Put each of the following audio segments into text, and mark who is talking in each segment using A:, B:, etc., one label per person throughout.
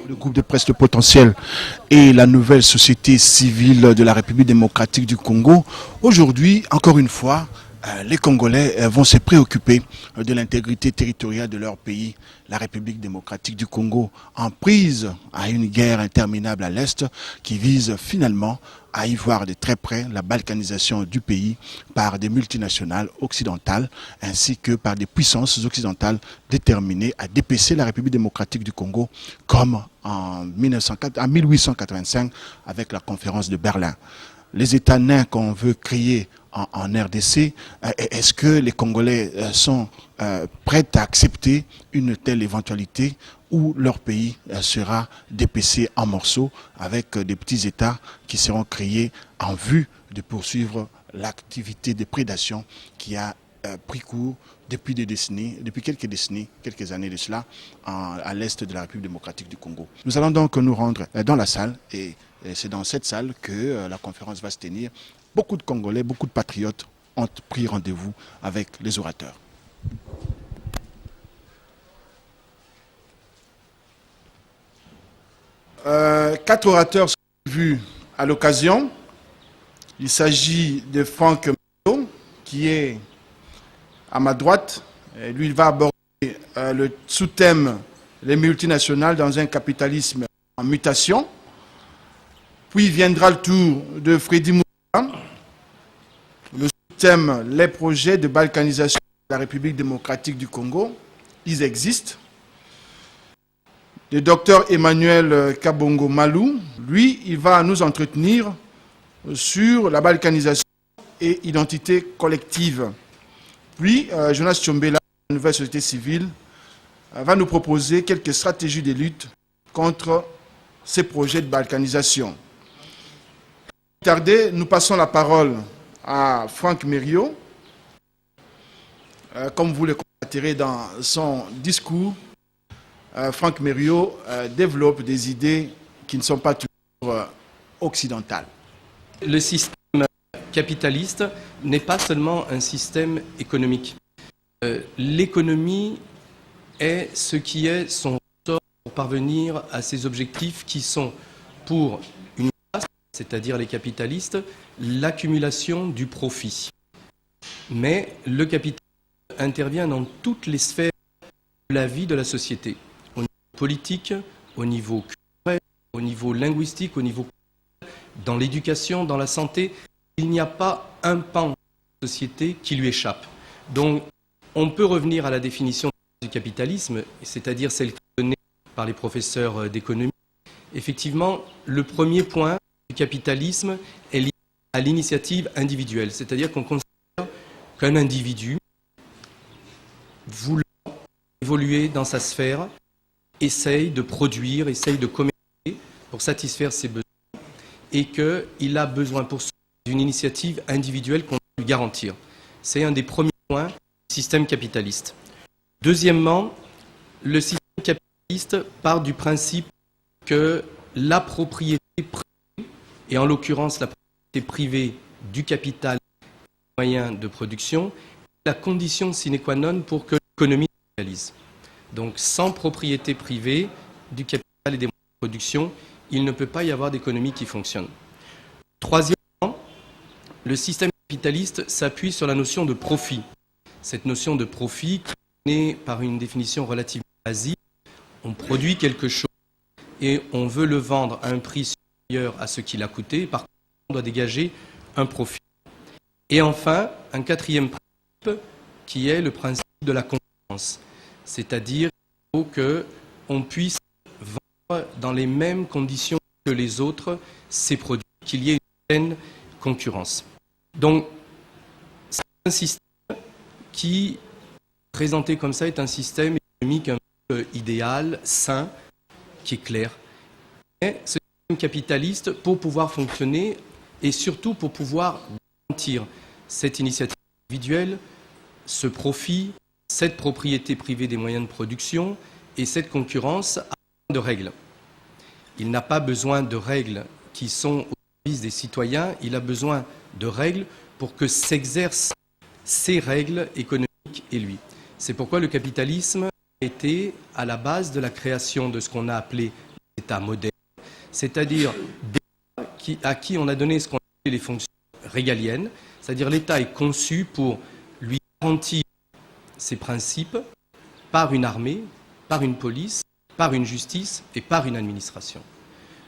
A: le groupe de presse Le Potentiel et la nouvelle société civile de la République démocratique du Congo. Aujourd'hui, encore une fois, les Congolais vont se préoccuper de l'intégrité territoriale de leur pays, la République démocratique du Congo, en prise à une guerre interminable à l'Est qui vise finalement à y voir de très près la balkanisation du pays par des multinationales occidentales ainsi que par des puissances occidentales déterminées à dépecer la République démocratique du Congo comme en 1885 avec la conférence de Berlin. Les États nains qu'on veut créer en RDC, est-ce que les Congolais sont prêts à accepter une telle éventualité où leur pays sera dépecé en morceaux avec des petits États qui seront créés en vue de poursuivre l'activité de prédation qui a pris cours depuis quelques décennies, quelques années de cela, à l'est de la République démocratique du Congo. Nous allons donc nous rendre dans la salle et c'est dans cette salle que la conférence va se tenir. Beaucoup de Congolais, beaucoup de patriotes ont pris rendez-vous avec les orateurs. Quatre orateurs sont vus à l'occasion. Il s'agit de Franck Mero, qui est à ma droite. Et lui, il va aborder le sous-thème « Les multinationales dans un capitalisme en mutation ». Puis viendra le tour de Freddy Moussa, le sous-thème « Les projets de balkanisation de la République démocratique du Congo ». Ils existent. Le docteur Emmanuel Kabongo Malou, lui, il va nous entretenir sur la balkanisation et identité collective. Puis, Jonas Tchombela, la nouvelle société civile, va nous proposer quelques stratégies de lutte contre ces projets de balkanisation. Sans tarder, nous passons la parole à Franck Mero. Comme vous le constaterez dans son discours, Franck Mero développe des idées qui ne sont pas toujours occidentales.
B: Le système capitaliste n'est pas seulement un système économique. L'économie est ce qui est son ressort pour parvenir à ses objectifs qui sont pour une classe, c'est-à-dire les capitalistes, l'accumulation du profit. Mais le capitalisme intervient dans toutes les sphères de la vie de la société, au niveau politique, au niveau culturel, au niveau linguistique, au niveau dans l'éducation, dans la santé. Il n'y a pas un pan de la société qui lui échappe. Donc, on peut revenir à la définition du capitalisme, c'est-à-dire celle qui est donnée par les professeurs d'économie. Effectivement, le premier point du capitalisme est lié à l'initiative individuelle, c'est-à-dire qu'on considère qu'un individu, voulant évoluer dans sa sphère, essaye de produire, essaye de commercer pour satisfaire ses besoins et qu'il a besoin pour ça d'une initiative individuelle qu'on doit lui garantir. C'est un des premiers points du système capitaliste. Deuxièmement, le système capitaliste part du principe que la propriété privée, et en l'occurrence la propriété privée du capital et des moyens de production, est la condition sine qua non pour que l'économie se réalise. Donc sans propriété privée du capital et des moyens de production, il ne peut pas y avoir d'économie qui fonctionne. Troisièmement, le système capitaliste s'appuie sur la notion de profit. Cette notion de profit, qui est née par une définition relativement basique, on produit quelque chose et on veut le vendre à un prix supérieur à ce qu'il a coûté. Par contre, on doit dégager un profit. Et enfin, un quatrième principe qui est le principe de la concurrence. C'est-à-dire qu'il faut qu'on puisse vendre dans les mêmes conditions que les autres ces produits, qu'il y ait une saine concurrence. Donc, c'est un système qui, présenté comme ça, est un système économique un peu idéal, sain, qui est clair. Mais ce système capitaliste, pour pouvoir fonctionner et surtout pour pouvoir garantir cette initiative individuelle, ce profit, cette propriété privée des moyens de production et cette concurrence a besoin de règles. Il n'a pas besoin de règles qui sont au service des citoyens, il a besoin de règles pour que s'exercent ces règles économiques et lui. C'est pourquoi le capitalisme a été à la base de la création de ce qu'on a appelé États modernes, c'est-à-dire des États à qui on a donné ce qu'on appelle les fonctions régaliennes, c'est-à-dire l'État est conçu pour lui garantir ses principes par une armée, par une police, par une justice et par une administration.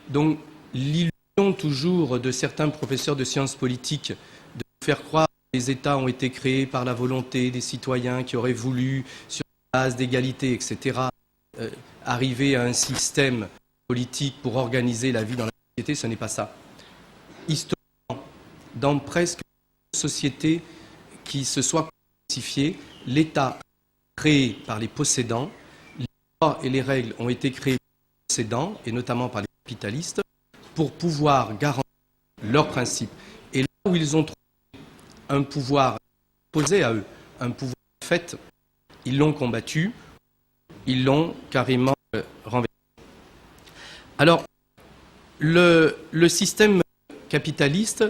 B: Donc l'illusion toujours de certains professeurs de sciences politiques de faire croire que les États ont été créés par la volonté des citoyens qui auraient voulu, sur la base d'égalité, etc., arriver à un système politique pour organiser la vie dans la société, ce n'est pas ça. Historiquement, dans presque toute société qui se soit classifiée, l'État créé par les possédants, les lois et les règles ont été créées par les possédants, et notamment par les capitalistes, pour pouvoir garantir leurs principes. Et là où ils ont trouvé un pouvoir opposé à eux, un pouvoir fait, ils l'ont combattu, ils l'ont carrément renversé. Alors, le système capitaliste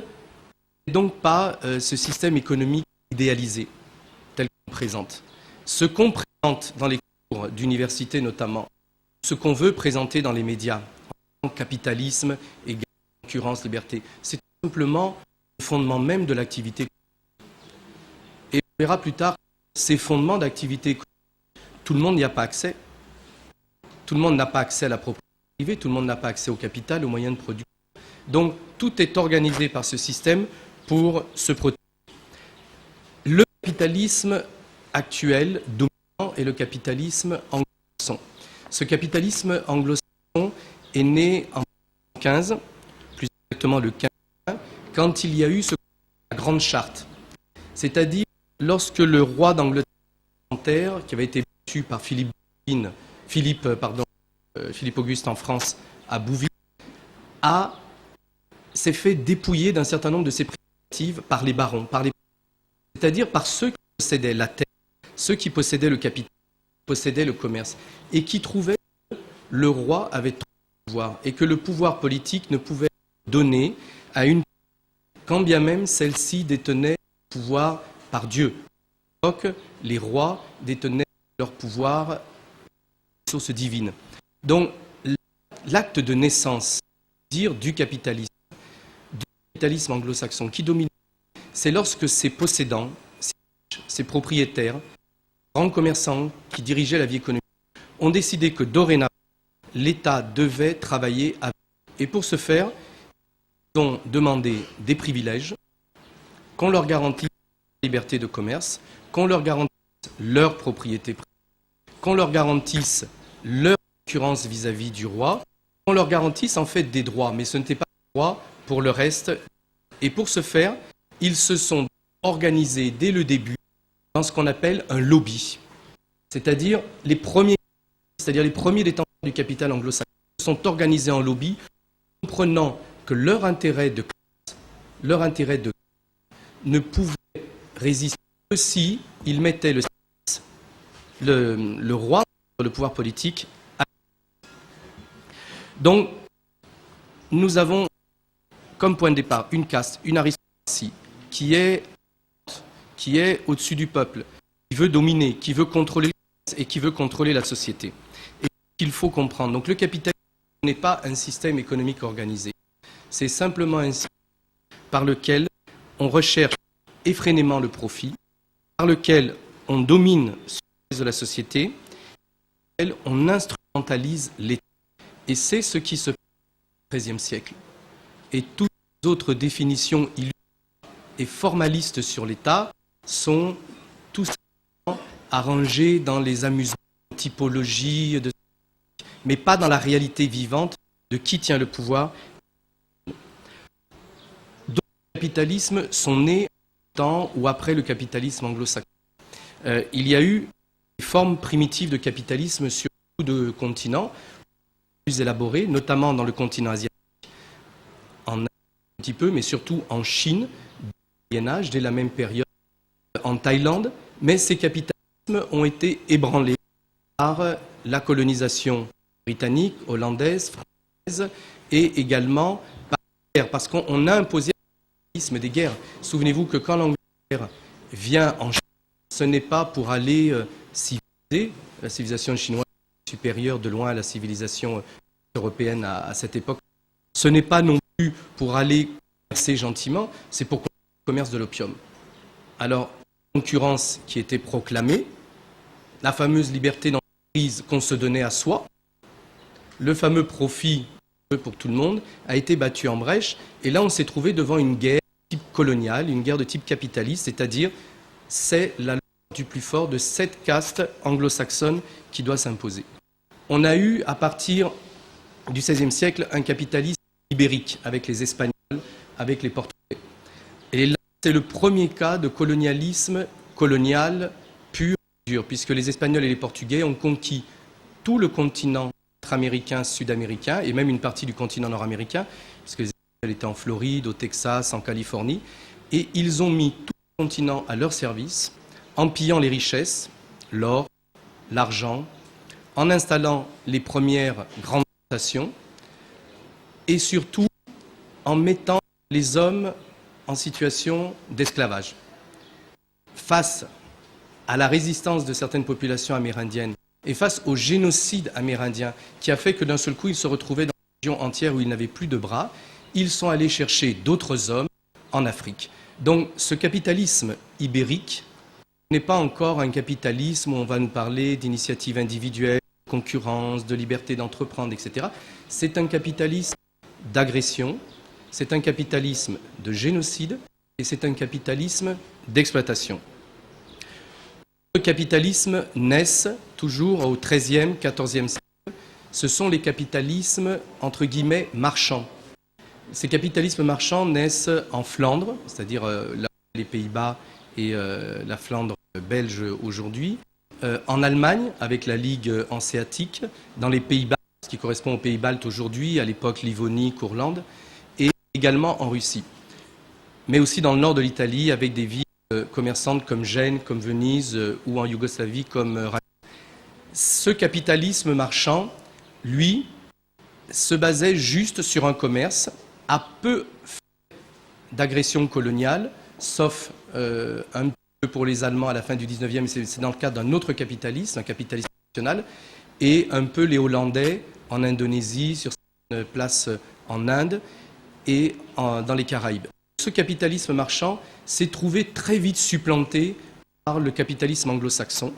B: n'est donc pas ce système économique idéalisé, tel qu'on présente. Ce qu'on présente dans les cours d'université notamment, ce qu'on veut présenter dans les médias, capitalisme, égale concurrence, liberté, c'est tout simplement le fondement même de l'activité. Et on verra plus tard, ces fondements d'activité économique, tout le monde n'y a pas accès. Tout le monde n'a pas accès à la propriété privée, tout le monde n'a pas accès au capital, aux moyens de production. Donc tout est organisé par ce système pour se protéger. Le capitalisme actuel dominant est le capitalisme anglo-saxon. Ce capitalisme anglo-saxon est né en 15, plus exactement le 15, quand il y a eu ce qu'on appelle la Grande Charte. C'est-à-dire lorsque le roi d'Angleterre, qui avait été battu par Philippe Auguste en France à Bouvines, s'est fait dépouiller d'un certain nombre de ses prérogatives par les barons, c'est-à-dire par ceux qui possédaient la terre, ceux qui possédaient le capital, qui possédaient le commerce, et qui trouvaient que le roi avait trop de pouvoir, et que le pouvoir politique ne pouvait être donné à une quand bien même celle-ci détenait le pouvoir par Dieu. À l'époque, les rois détenaient leur pouvoir source divine. Donc, l'acte de naissance, dire du capitalisme anglo-saxon qui domine, c'est lorsque ces possédants, ces propriétaires, grands commerçants qui dirigeaient la vie économique, ont décidé que dorénavant, l'État devait travailler avec eux. Et pour ce faire, ils ont demandé des privilèges, qu'on leur garantisse la liberté de commerce, qu'on leur garantisse leur propriété privée, qu'on leur garantisse leur concurrence vis-à-vis du roi, qu'on leur garantisse en fait des droits, mais ce n'était pas des droits pour le reste. Et pour ce faire, ils se sont organisés dès le début dans ce qu'on appelle un lobby, c'est-à-dire les premiers détenteurs du capital anglo-saxon sont organisés en lobby, comprenant que leur intérêt de classe, ne pouvait résister que si ils mettaient le roi, le pouvoir politique. Donc, nous avons comme point de départ une caste, une aristocratie qui est au-dessus du peuple, qui veut dominer, qui veut contrôler et qui veut contrôler la société. Et qu'il faut comprendre. Donc, le capitalisme n'est pas un système économique organisé. C'est simplement un système par lequel on recherche effrénément le profit, par lequel on domine sur les de la société, par lequel on instrumentalise l'État. Et c'est ce qui se passe au XIIIe siècle. Et toutes les autres définitions illusoires et formalistes sur l'État sont tout simplement arrangées dans les amusements, typologies, mais pas dans la réalité vivante de qui tient le pouvoir. D'autres capitalismes sont nés dans ou après le capitalisme anglo-saxon. Il y a eu des formes primitives de capitalisme sur beaucoup de continents, plus élaborées, notamment dans le continent asiatique, en Asie un petit peu, mais surtout en Chine, au Moyen Âge, dès la même période, en Thaïlande, mais ces capitalismes ont été ébranlés par la colonisation britannique, hollandaise, française, et également par la guerre, parce qu'on a imposé le capitalisme des guerres. Souvenez-vous que quand l'Angleterre vient en Chine, ce n'est pas pour aller civiliser, la civilisation chinoise est supérieure de loin à la civilisation européenne à cette époque. Ce n'est pas non plus pour aller commercer gentiment, c'est pour le commerce de l'opium. Alors, concurrence qui était proclamée, la fameuse liberté d'entreprise qu'on se donnait à soi, le fameux profit pour tout le monde a été battu en brèche. Et là, on s'est trouvé devant une guerre de type coloniale, une guerre de type capitaliste, c'est-à-dire c'est la loi du plus fort de cette caste anglo-saxonne qui doit s'imposer. On a eu, à partir du XVIe siècle, un capitalisme ibérique avec les Espagnols, avec les Portugais. Et là, c'est le premier cas de colonialisme colonial pur et dur, puisque les Espagnols et les Portugais ont conquis tout le continent américain, sud-américain, et même une partie du continent nord-américain, puisque les Espagnols étaient en Floride, au Texas, en Californie, et ils ont mis tout le continent à leur service, en pillant les richesses, l'or, l'argent, en installant les premières grandes stations, et surtout en mettant les hommes en situation d'esclavage. Face à la résistance de certaines populations amérindiennes et face au génocide amérindien qui a fait que d'un seul coup, ils se retrouvaient dans une région entière où ils n'avaient plus de bras, ils sont allés chercher d'autres hommes en Afrique. Donc ce capitalisme ibérique n'est pas encore un capitalisme où on va nous parler d'initiatives individuelles, de concurrence, de liberté d'entreprendre, etc. C'est un capitalisme d'agression, c'est un capitalisme de génocide et c'est un capitalisme d'exploitation. Le capitalisme naissent toujours au XIIIe, XIVe siècle. Ce sont les capitalismes, entre guillemets, marchands. Ces capitalismes marchands naissent en Flandre, c'est-à-dire les Pays-Bas et la Flandre belge aujourd'hui, en Allemagne, avec la Ligue hanséatique, dans les Pays-Bas, ce qui correspond aux Pays-Baltes aujourd'hui, à l'époque Livonie, Courlande, et également en Russie. Mais aussi dans le nord de l'Italie, avec des villes commerçantes comme Gênes, comme Venise, ou en Yougoslavie comme Raqqa. Ce capitalisme marchand, lui, se basait juste sur un commerce à peu d'agression coloniale, sauf un peu pour les Allemands à la fin du 19e, c'est dans le cadre d'un autre capitalisme, un capitalisme national, et un peu les Hollandais en Indonésie, sur certaines places en Inde et dans les Caraïbes. Ce capitalisme marchand s'est trouvé très vite supplanté par le capitalisme anglo-saxon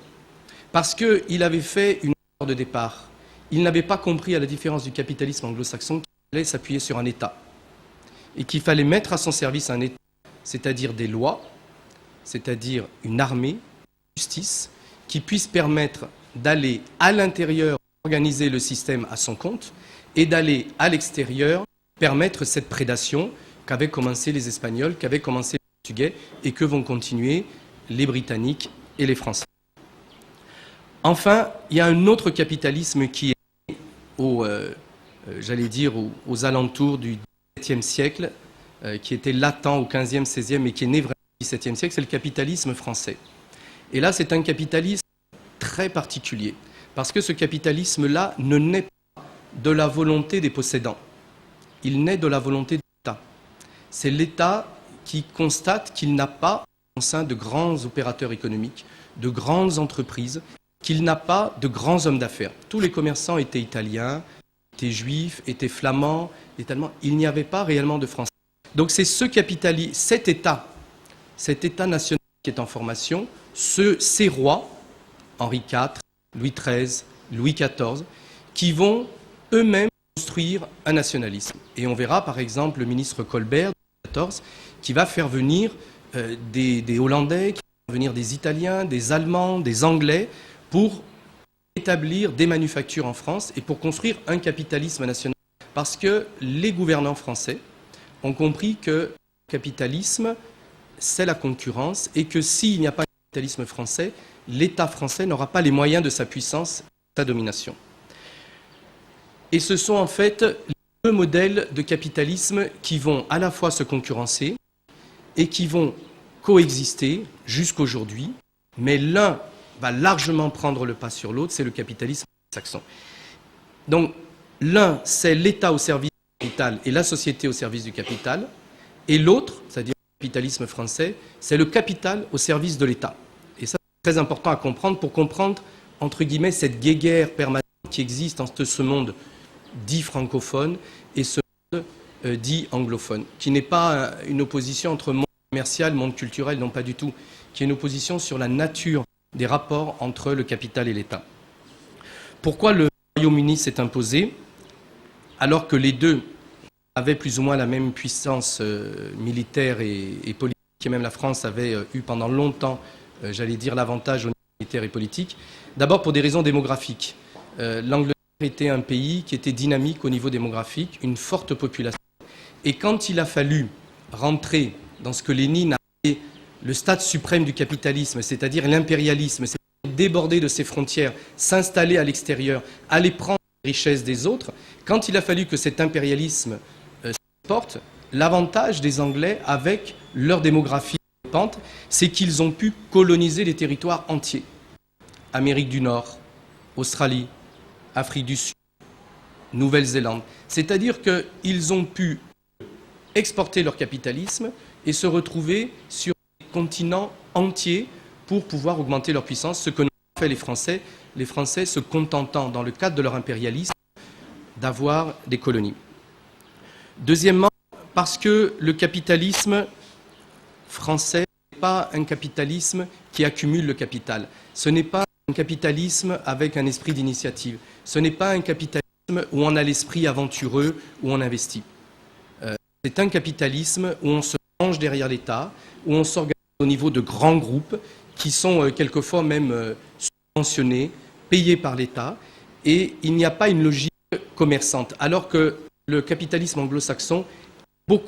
B: parce qu'il avait fait une erreur de départ. Il n'avait pas compris, à la différence du capitalisme anglo-saxon, qu'il fallait s'appuyer sur un État et qu'il fallait mettre à son service un État, c'est-à-dire des lois, c'est-à-dire une armée, une justice, qui puisse permettre d'aller à l'intérieur organiser le système à son compte et d'aller à l'extérieur permettre cette prédation qu'avaient commencé les Espagnols, qu'avaient commencé les Portugais et que vont continuer les Britanniques et les Français. Enfin, il y a un autre capitalisme qui est aux alentours du XVIIe siècle, qui était latent au XVe, XVIe et qui est né vraiment au XVIIe siècle, c'est le capitalisme français. Et là, c'est un capitalisme très particulier, parce que ce capitalisme-là ne naît pas de la volonté des possédants, il naît de la volonté de l'État. C'est l'État qui constate qu'il n'a pas, au sein de grands opérateurs économiques, de grandes entreprises, qu'il n'a pas de grands hommes d'affaires. Tous les commerçants étaient italiens, étaient juifs, étaient flamands, étaient allemands. Il n'y avait pas réellement de Français. Donc c'est cet État national qui est en formation, ces rois, Henri IV, Louis XIII, Louis XIV, qui vont eux-mêmes construire un nationalisme. Et on verra par exemple le ministre Colbert, qui va faire venir des Hollandais, qui va faire venir des Italiens, des Allemands, des Anglais, pour établir des manufactures en France et pour construire un capitalisme national. Parce que les gouvernants français ont compris que le capitalisme, c'est la concurrence et que s'il n'y a pas de capitalisme français, l'État français n'aura pas les moyens de sa puissance, de sa domination. Et ce sont en fait deux modèles de capitalisme qui vont à la fois se concurrencer et qui vont coexister jusqu'aujourd'hui, mais l'un va largement prendre le pas sur l'autre, c'est le capitalisme saxon. Donc l'un, c'est l'État au service du capital et la société au service du capital, et l'autre, c'est-à-dire le capitalisme français, c'est le capital au service de l'État. Et ça, c'est très important à comprendre pour comprendre, entre guillemets, cette guéguerre permanente qui existe en ce monde dit francophone et ce monde dit anglophone, qui n'est pas une opposition entre monde commercial, monde culturel, non pas du tout, qui est une opposition sur la nature des rapports entre le capital et l'État. Pourquoi le Royaume-Uni s'est imposé alors que les deux avaient plus ou moins la même puissance militaire et politique, et même la France avait eu pendant longtemps, j'allais dire, l'avantage au niveau militaire et politique. D'abord pour des raisons démographiques. L'Angleterre était un pays qui était dynamique au niveau démographique, une forte population. Et quand il a fallu rentrer dans ce que Lénine a appelé le stade suprême du capitalisme, c'est-à-dire l'impérialisme, c'est-à-dire déborder de ses frontières, s'installer à l'extérieur, aller prendre les richesses des autres, quand il a fallu que cet impérialisme porte, l'avantage des Anglais avec leur démographie pente, c'est qu'ils ont pu coloniser des territoires entiers. Amérique du Nord, Australie, Afrique du Sud, Nouvelle-Zélande. C'est-à-dire qu'ils ont pu exporter leur capitalisme et se retrouver sur des continents entiers pour pouvoir augmenter leur puissance, ce que n'ont pas fait les Français se contentant, dans le cadre de leur impérialisme, d'avoir des colonies. Deuxièmement, parce que le capitalisme français n'est pas un capitalisme qui accumule le capital. Ce n'est pas un capitalisme avec un esprit d'initiative. Ce n'est pas un capitalisme où on a l'esprit aventureux, où on investit. C'est un capitalisme où on se range derrière l'État, où on s'organise au niveau de grands groupes qui sont quelquefois même subventionnés, payés par l'État, et il n'y a pas une logique commerçante, alors que le capitalisme anglo-saxon est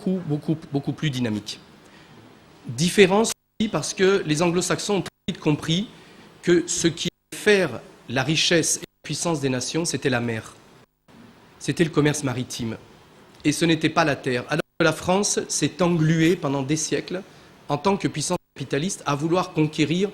B: beaucoup plus dynamique. Différence aussi parce que les anglo-saxons ont très vite compris que ce qui allait faire la richesse et la puissance des nations, c'était la mer. C'était le commerce maritime. Et ce n'était pas la terre. Alors que la France s'est engluée pendant des siècles en tant que puissance capitaliste à vouloir conquérir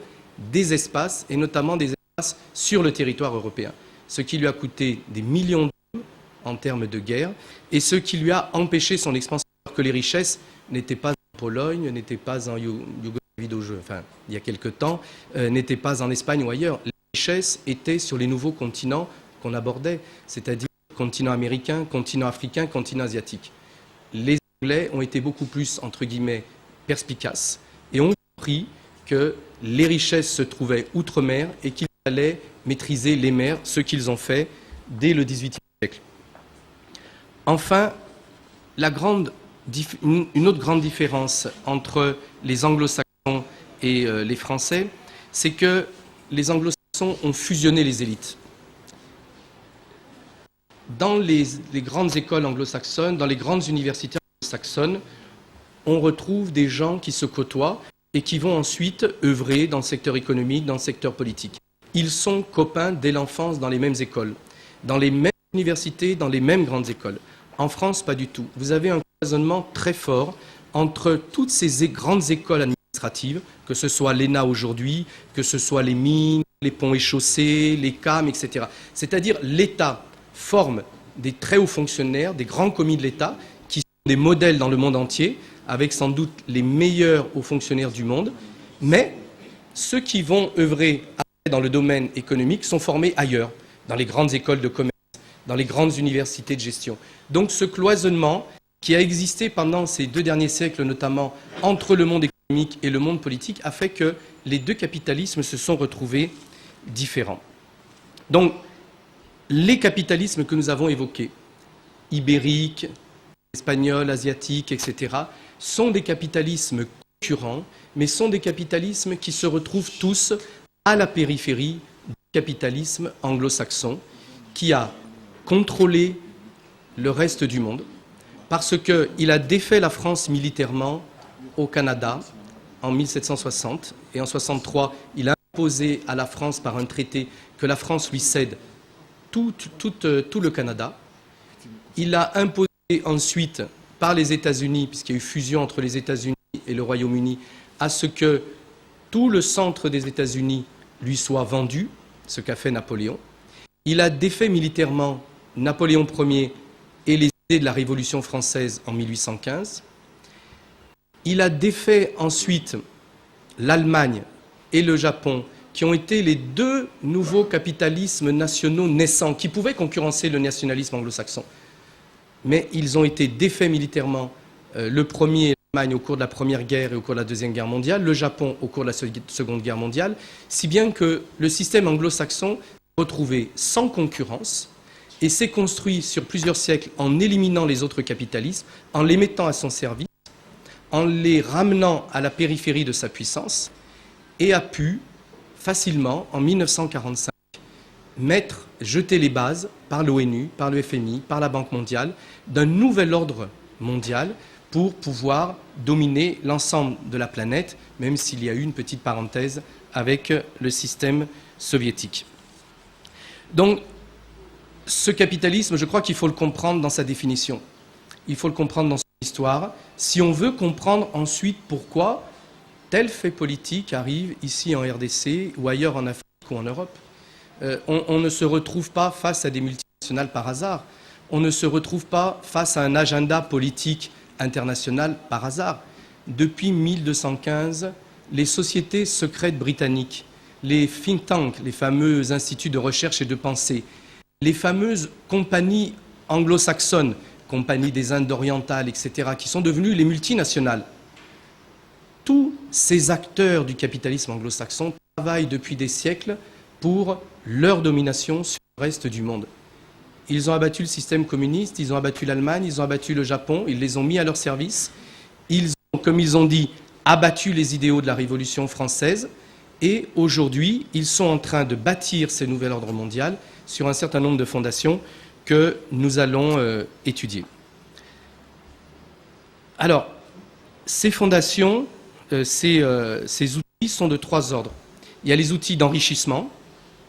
B: des espaces, et notamment des espaces sur le territoire européen. Ce qui lui a coûté des millions d'hommes en termes de guerre, et ce qui lui a empêché son expansion, alors que les richesses n'étaient pas en Pologne, n'étaient pas en Yougoslavie, enfin, il y a quelque temps, n'étaient pas en Espagne ou ailleurs. Les richesses étaient sur les nouveaux continents qu'on abordait, c'est-à-dire continent américain, continent africain, continent asiatique. Les Anglais ont été beaucoup plus, entre guillemets, perspicaces et ont compris que les richesses se trouvaient outre-mer et qu'il fallait maîtriser les mers, ce qu'ils ont fait dès le XVIIIe siècle. Enfin, une autre grande différence entre les anglo-saxons et les Français, c'est que les anglo-saxons ont fusionné les élites. Dans les grandes écoles anglo-saxonnes, dans les grandes universités anglo-saxonnes, on retrouve des gens qui se côtoient et qui vont ensuite œuvrer dans le secteur économique, dans le secteur politique. Ils sont copains dès l'enfance dans les mêmes écoles, dans les mêmes universités, dans les mêmes grandes écoles. En France, pas du tout. Vous avez un cloisonnement très fort entre toutes ces grandes écoles administratives, que ce soit l'ENA aujourd'hui, que ce soit les mines, les ponts et chaussées, les CAM, etc. C'est-à-dire l'État forme des très hauts fonctionnaires, des grands commis de l'État, qui sont des modèles dans le monde entier, avec sans doute les meilleurs hauts fonctionnaires du monde, mais ceux qui vont œuvrer dans le domaine économique sont formés ailleurs, dans les grandes écoles de commerce, dans les grandes universités de gestion. Donc ce cloisonnement qui a existé pendant ces 2 derniers siècles, notamment entre le monde économique et le monde politique, a fait que les deux capitalismes se sont retrouvés différents. Donc les capitalismes que nous avons évoqués, ibériques, espagnols, asiatiques, etc., sont des capitalismes concurrents, mais sont des capitalismes qui se retrouvent tous à la périphérie du capitalisme anglo-saxon, qui a contrôlé le reste du monde, parce qu'il a défait la France militairement au Canada en 1760, et en 1763, il a imposé à la France par un traité que la France lui cède tout le Canada. Il a imposé ensuite par les États-Unis, puisqu'il y a eu fusion entre les États-Unis et le Royaume-Uni, à ce que tout le centre des États-Unis lui soit vendu, ce qu'a fait Napoléon. Il a défait militairement Napoléon Ier et les idées de la Révolution française en 1815. Il a défait ensuite l'Allemagne et le Japon qui ont été les deux nouveaux capitalismes nationaux naissants, qui pouvaient concurrencer le nationalisme anglo-saxon. Mais ils ont été défaits militairement. Le premier, l'Allemagne, au cours de la Première Guerre et au cours de la Deuxième Guerre mondiale, le Japon au cours de la Seconde Guerre mondiale, si bien que le système anglo-saxon s'est retrouvé sans concurrence et s'est construit sur plusieurs siècles en éliminant les autres capitalismes, en les mettant à son service, en les ramenant à la périphérie de sa puissance, et a pu facilement, en 1945, jeter les bases par l'ONU, par le FMI, par la Banque mondiale, d'un nouvel ordre mondial pour pouvoir dominer l'ensemble de la planète, même s'il y a eu une petite parenthèse avec le système soviétique. Donc, ce capitalisme, je crois qu'il faut le comprendre dans sa définition. Il faut le comprendre dans son histoire, si on veut comprendre ensuite pourquoi tel fait politique arrive ici en RDC ou ailleurs en Afrique ou en Europe. On ne se retrouve pas face à des multinationales par hasard. On ne se retrouve pas face à un agenda politique international par hasard. Depuis 1215, les sociétés secrètes britanniques, les think tanks, les fameux instituts de recherche et de pensée, les fameuses compagnies anglo-saxonnes, compagnies des Indes orientales, etc., qui sont devenues les multinationales, tous ces acteurs du capitalisme anglo-saxon travaillent depuis des siècles pour leur domination sur le reste du monde. Ils ont abattu le système communiste, ils ont abattu l'Allemagne, ils ont abattu le Japon, ils les ont mis à leur service. Ils ont, comme ils ont dit, abattu les idéaux de la Révolution française. Et aujourd'hui, ils sont en train de bâtir ce nouvel ordre mondial sur un certain nombre de fondations que nous allons étudier. Alors, ces fondations, ces outils sont de trois ordres. Il y a les outils d'enrichissement.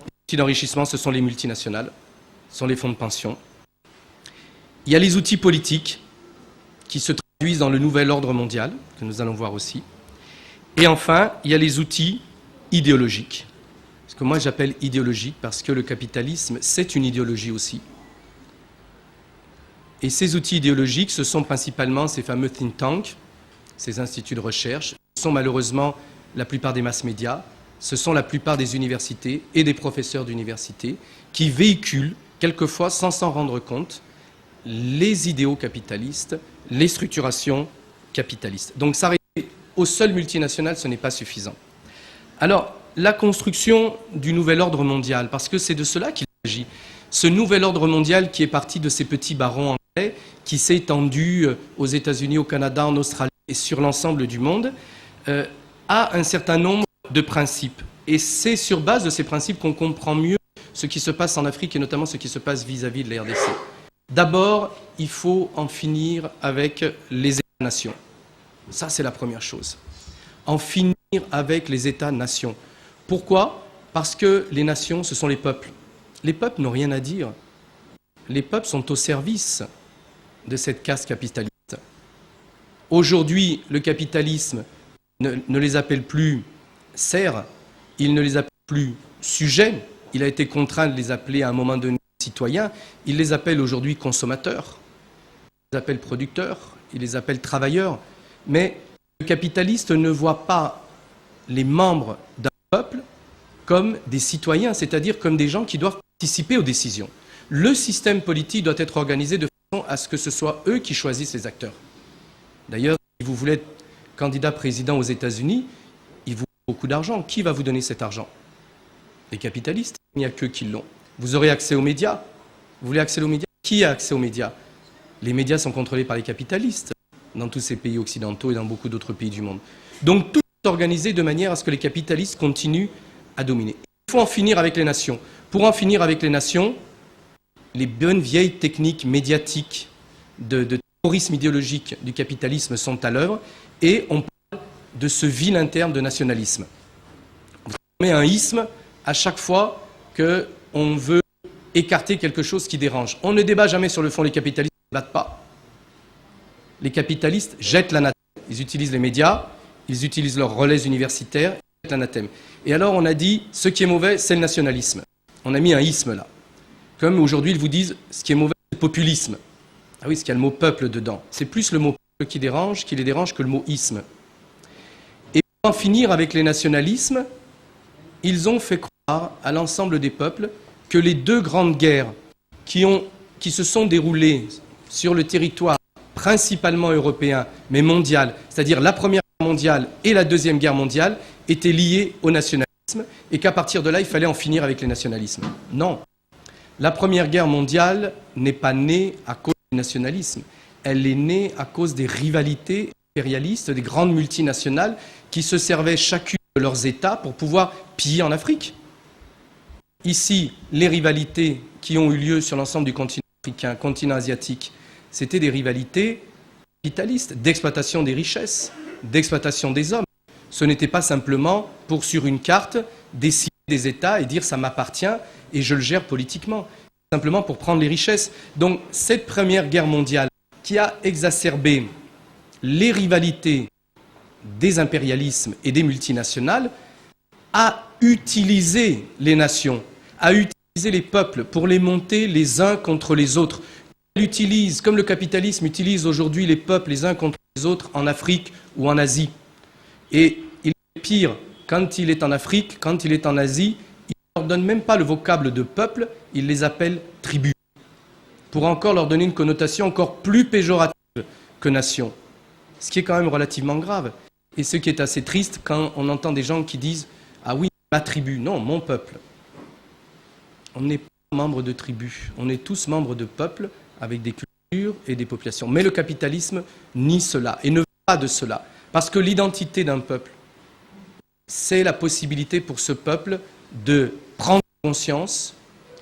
B: Les outils d'enrichissement, ce sont les multinationales, ce sont les fonds de pension. Il y a les outils politiques qui se traduisent dans le nouvel ordre mondial, que nous allons voir aussi. Et enfin, il y a les outils idéologiques. Ce que moi j'appelle idéologique parce que le capitalisme, c'est une idéologie aussi. Et ces outils idéologiques, ce sont principalement ces fameux think tanks, ces instituts de recherche, ce sont malheureusement la plupart des mass médias, ce sont la plupart des universités et des professeurs d'université qui véhiculent, quelquefois sans s'en rendre compte, les idéaux capitalistes, les structurations capitalistes. Donc s'arrêter aux seules multinationales, ce n'est pas suffisant. Alors, la construction du nouvel ordre mondial, parce que c'est de cela qu'il s'agit. Ce nouvel ordre mondial qui est parti de ces petits barons anglais, qui s'est étendu aux États-Unis, au Canada, en Australie et sur l'ensemble du monde, a un certain nombre de principes. Et c'est sur base de ces principes qu'on comprend mieux ce qui se passe en Afrique et notamment ce qui se passe vis-à-vis de la RDC. D'abord, il faut en finir avec les États-nations. Ça, c'est la première chose. En finir avec les États-nations. Pourquoi ? Parce que les nations, ce sont les peuples. Les peuples n'ont rien à dire. Les peuples sont au service de cette caste capitaliste. Aujourd'hui, le capitalisme ne les appelle plus serfs, il ne les appelle plus sujets, il a été contraint de les appeler à un moment donné citoyens, il les appelle aujourd'hui consommateurs, il les appelle producteurs, il les appelle travailleurs, mais le capitaliste ne voit pas les membres d'un peuple comme des citoyens, c'est-à-dire comme des gens qui doivent participer aux décisions. Le système politique doit être organisé de façon à ce que ce soit eux qui choisissent les acteurs. D'ailleurs, si vous voulez être candidat président aux États-Unis, il vous faut beaucoup d'argent. Qui va vous donner cet argent? Les capitalistes. Il n'y a qu'eux qui l'ont. Vous aurez accès aux médias. Vous voulez accès aux médias? Qui a accès aux médias? Les médias sont contrôlés par les capitalistes dans tous ces pays occidentaux et dans beaucoup d'autres pays du monde. Donc tout est organisé de manière à ce que les capitalistes continuent à dominer. Il faut en finir avec les nations. Pour en finir avec les nations, les bonnes vieilles techniques médiatiques de terrorisme idéologique du capitalisme sont à l'œuvre et on parle de ce vilain terme de nationalisme. On met un isme à chaque fois qu'on veut écarter quelque chose qui dérange. On ne débat jamais sur le fond, les capitalistes ne battent pas. Les capitalistes jettent l'anathème. Ils utilisent les médias, ils utilisent leurs relais universitaires, ils jettent l'anathème. Et alors on a dit, ce qui est mauvais, c'est le nationalisme. On a mis un isme là. Comme aujourd'hui, ils vous disent, ce qui est mauvais, c'est le populisme. Ah oui, parce qu'il y a le mot peuple dedans. C'est plus le mot peuple qui les dérange que le mot isme. Et pour en finir avec les nationalismes, ils ont fait croire à l'ensemble des peuples que les deux grandes guerres qui se sont déroulées sur le territoire principalement européen, mais mondial, c'est-à-dire la Première Guerre mondiale et la Deuxième Guerre mondiale, étaient liées au nationalisme et qu'à partir de là, il fallait en finir avec les nationalismes. Non. La Première Guerre mondiale n'est pas née à cause du nationalisme. Elle est née à cause des rivalités impérialistes, des grandes multinationales qui se servaient chacune de leurs États pour pouvoir piller en Afrique. Ici, les rivalités qui ont eu lieu sur l'ensemble du continent africain, continent asiatique, c'était des rivalités capitalistes, d'exploitation des richesses, d'exploitation des hommes. Ce n'était pas simplement pour, sur une carte, décider des États et dire ça m'appartient et je le gère politiquement, simplement pour prendre les richesses. Donc cette Première Guerre mondiale qui a exacerbé les rivalités des impérialismes et des multinationales a utilisé les nations, a utilisé les peuples pour les monter les uns contre les autres. Elle utilise, comme le capitalisme utilise aujourd'hui les peuples les uns contre les autres en Afrique ou en Asie. Et il est pire, quand il est en Afrique, quand il est en Asie, il ne leur donne même pas le vocable de peuple, il les appelle tribus, pour encore leur donner une connotation encore plus péjorative que nation. Ce qui est quand même relativement grave. Et ce qui est assez triste quand on entend des gens qui disent « Ah oui, ma tribu ». Non, mon peuple. On n'est pas membre de tribu, on est tous membres de peuples avec des cultures et des populations. Mais le capitalisme nie cela et ne veut pas de cela. Parce que l'identité d'un peuple, c'est la possibilité pour ce peuple de prendre conscience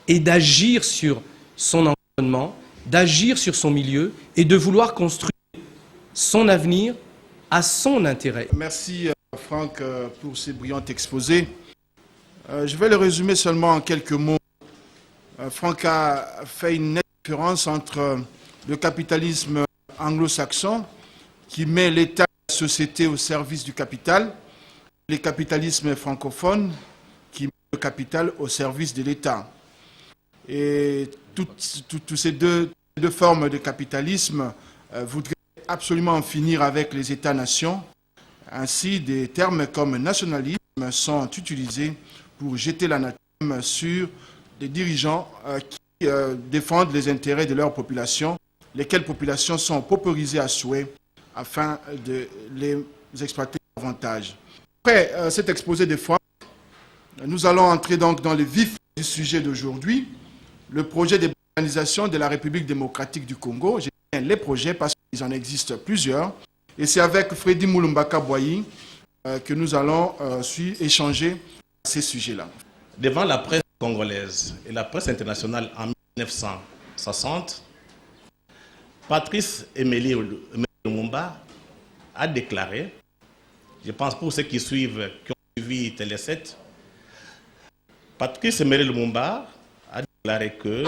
B: et d'agir sur son environnement, d'agir sur son milieu et de vouloir construire son avenir à son intérêt.
A: Merci Franck pour ces brillants exposés. Je vais le résumer seulement en quelques mots. Franck a fait une nette différence entre le capitalisme anglo-saxon qui met l'État et la société au service du capital, et le capitalisme francophone qui met le capital au service de l'État. Et toutes ces deux formes de capitalisme voudraient absolument en finir avec les États-nations. Ainsi, des termes comme nationalisme sont utilisés pour jeter l'anathème sur des dirigeants qui défendent les intérêts de leur population, lesquelles populations sont paupérisées à souhait afin de les exploiter davantage. Après cet exposé de Franck, nous allons entrer donc dans le vif du sujet d'aujourd'hui, le projet de modernisation de la République démocratique du Congo. J'ai dit les projets parce qu'il en existe plusieurs. Et c'est avec Freddy Mulumbaka Boyi que nous allons échanger à ces sujets-là.
C: Devant la presse congolaise et la presse internationale en 1960, Patrice Emery Lumumba a déclaré, je pense pour ceux qui suivent, qui ont suivi Télé 7, Patrice Emery Lumumba a déclaré que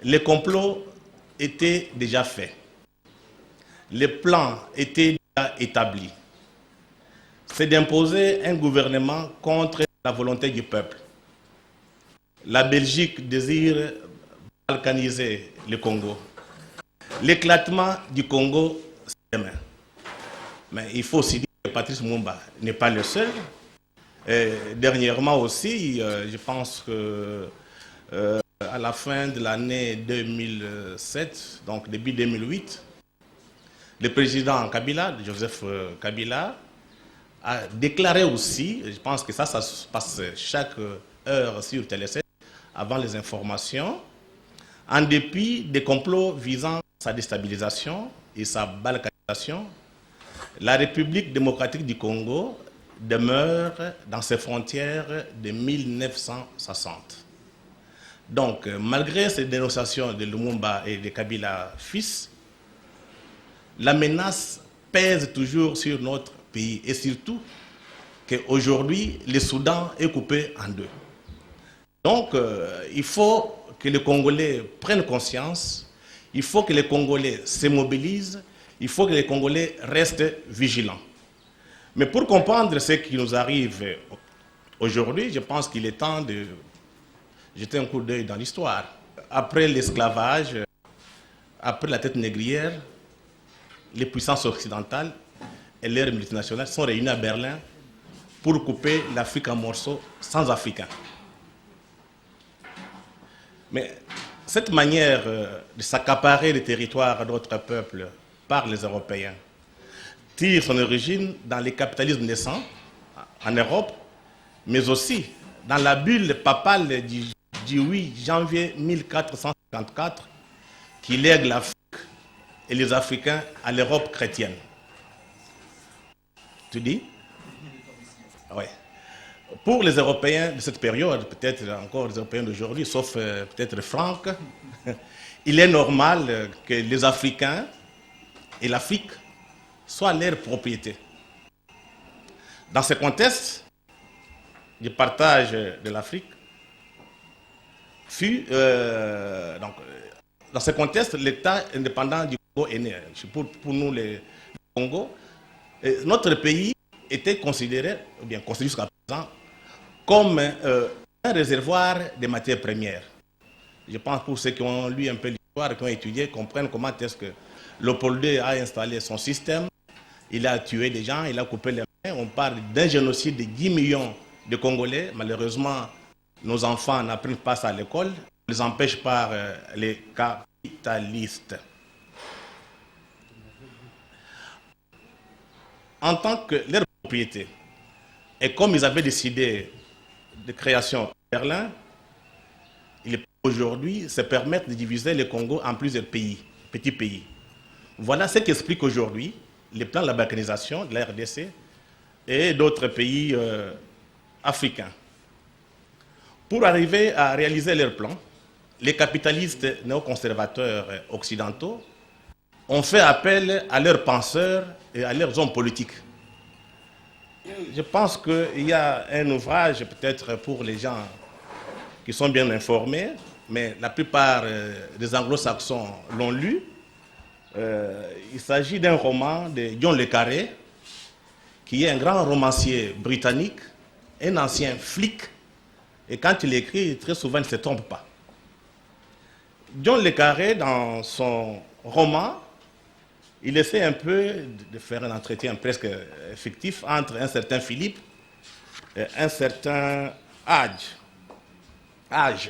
C: les complots étaient déjà faits. Les plans étaient déjà établis. C'est d'imposer un gouvernement contre la volonté du peuple. La Belgique désire balkaniser le Congo. L'éclatement du Congo, c'est demain. Mais il faut aussi dire que Patrice Lumumba n'est pas le seul. Et dernièrement aussi, je pense que à la fin de l'année 2007, donc début 2008, le président Kabila, Joseph Kabila, a déclaré aussi, je pense que ça se passe chaque heure sur Télé 7, avant les informations, en dépit des complots visant sa déstabilisation et sa balkanisation, la République démocratique du Congo demeure dans ses frontières de 1960. Donc, malgré ces dénonciations de Lumumba et de Kabila fils, la menace pèse toujours sur notre pays et surtout qu'aujourd'hui, le Soudan est coupé en deux. Donc, il faut que les Congolais prennent conscience, il faut que les Congolais se mobilisent, il faut que les Congolais restent vigilants. Mais pour comprendre ce qui nous arrive aujourd'hui, je pense qu'il est temps de jeter un coup d'œil dans l'histoire. Après l'esclavage, après la traite négrière, les puissances occidentales et leurs multinationales sont réunies à Berlin pour couper l'Afrique en morceaux sans Africains. Mais cette manière de s'accaparer les territoires d'autres peuples par les Européens tire son origine dans les capitalismes naissants en Europe, mais aussi dans la bulle papale du 8 janvier 1454 qui lègue l'Afrique et les Africains à l'Europe chrétienne. Tu dis? Oui. Pour les Européens de cette période, peut-être encore les Européens d'aujourd'hui, sauf peut-être Franck, il est normal que les Africains et l'Afrique soient leur propriété. Dans ce contexte, du partage de l'Afrique fut... dans ce contexte, l'État indépendant du Congo est né. Pour nous, le Congo, notre pays était considéré, ou bien considéré jusqu'à présent, comme un réservoir de matières premières. Je pense pour ceux qui ont lu un peu l'histoire, qui ont étudié, comprennent comment est-ce que Léopold II a installé son système. Il a tué des gens, il a coupé les mains. On parle d'un génocide de 10 millions de Congolais. Malheureusement, nos enfants n'apprennent pas ça à l'école. On les empêche par les capitalistes. En tant que leur propriété, et comme ils avaient décidé de création à Berlin, ils peuvent aujourd'hui se permettre de diviser le Congo en plusieurs pays, petits pays. Voilà ce qui explique aujourd'hui les plans de la balkanisation de la RDC et d'autres pays africains. Pour arriver à réaliser leurs plans, les capitalistes néoconservateurs occidentaux ont fait appel à leurs penseurs et à leurs hommes politiques. Je pense qu'il y a un ouvrage, peut-être pour les gens qui sont bien informés, mais la plupart des anglo-saxons l'ont lu. Il s'agit d'un roman de John Le Carré, qui est un grand romancier britannique, un ancien flic, et quand il écrit, très souvent, il ne se trompe pas. John Le Carré, dans son roman, il essaie un peu de faire un entretien presque fictif entre un certain Philippe et un certain Âge.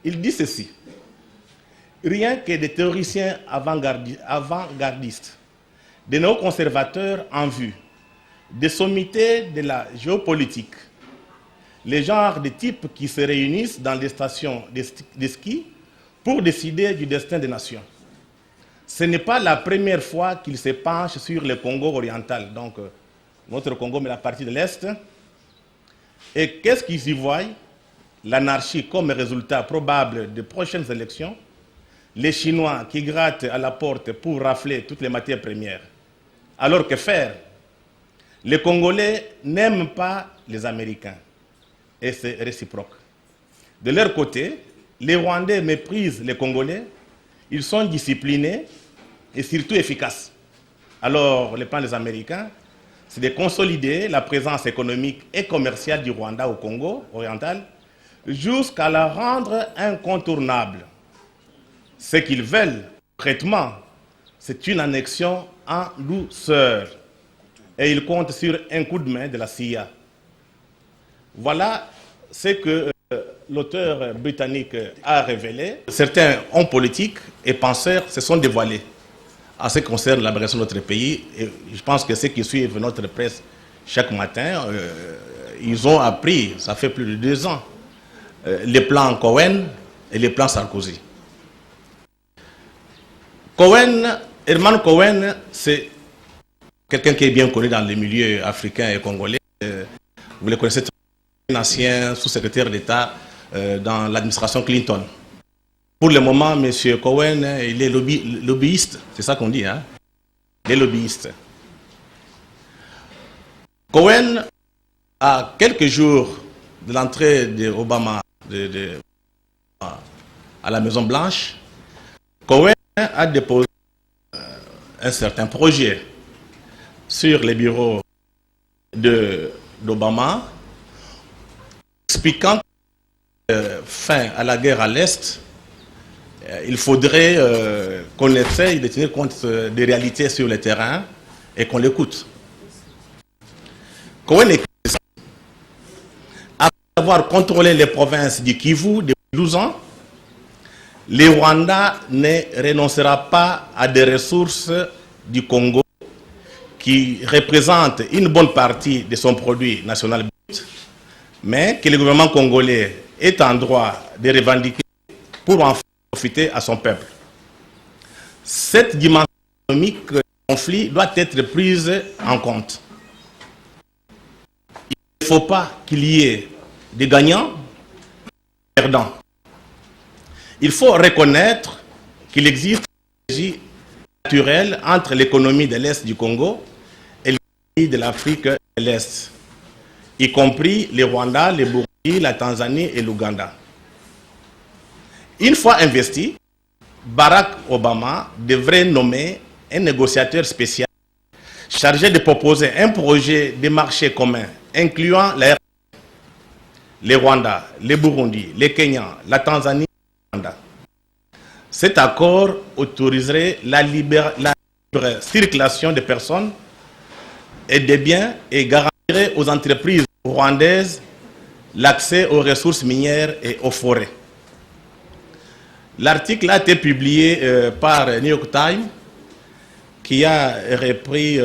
C: Il dit ceci: rien que des théoriciens avant-gardistes, des néoconservateurs en vue, des sommités de la géopolitique, les genres de types qui se réunissent dans les stations de ski pour décider du destin des nations. Ce n'est pas la première fois qu'ils se penchent sur le Congo oriental, donc notre Congo, mais la partie de l'Est. Et qu'est-ce qu'ils y voient? L'anarchie comme résultat probable de prochaines élections, les Chinois qui grattent à la porte pour rafler toutes les matières premières. Alors que faire? Les Congolais n'aiment pas les Américains, et c'est réciproque. De leur côté, les Rwandais méprisent les Congolais. Ils sont disciplinés et surtout efficaces. Alors, le plan des Américains, c'est de consolider la présence économique et commerciale du Rwanda au Congo oriental jusqu'à la rendre incontournable. Ce qu'ils veulent, concrètement, c'est une annexion en douceur. Et ils comptent sur un coup de main de la CIA. Voilà ce que l'auteur britannique a révélé. Certains hommes politiques et penseurs se sont dévoilés en ce qui concerne l'aberration de notre pays. Et je pense que ceux qui suivent notre presse chaque matin, ils ont appris, ça fait plus de 2 ans, les plans Cohen et les plans Sarkozy. Herman Cohen, c'est quelqu'un qui est bien connu dans les milieux africains et congolais. Vous le connaissez, un ancien sous-secrétaire d'État dans l'administration Clinton. Pour le moment, M. Cohen, il est lobbyiste, c'est ça qu'on dit, hein? Il est lobbyiste. Cohen, à quelques jours de l'entrée d'Obama à la Maison-Blanche, Cohen a déposé un certain projet sur les bureaux d'Obama, expliquant que fin à la guerre à l'Est, il faudrait qu'on essaye de tenir compte des réalités sur le terrain et qu'on l'écoute. Cohen écrit ça. Après avoir contrôlé les provinces du Kivu depuis 12 ans, le Rwanda ne renoncera pas à des ressources du Congo qui représentent une bonne partie de son produit national brut, mais que le gouvernement congolais est en droit de revendiquer pour en profiter à son peuple. Cette dimension économique du conflit doit être prise en compte. Il ne faut pas qu'il y ait des gagnants et des perdants. Il faut reconnaître qu'il existe une synergie naturelle entre l'économie de l'Est du Congo et l'économie de l'Afrique de l'Est, y compris le Rwanda, le Burundi, la Tanzanie et l'Ouganda. Une fois investi, Barack Obama devrait nommer un négociateur spécial chargé de proposer un projet de marché commun incluant le Rwanda, le Burundi, le Kenya, la Tanzanie et l'Ouganda. Cet accord autoriserait la libre circulation des personnes et des biens et garantirait aux entreprises rwandaises l'accès aux ressources minières et aux forêts. L'article a été publié par New York Times, qui a repris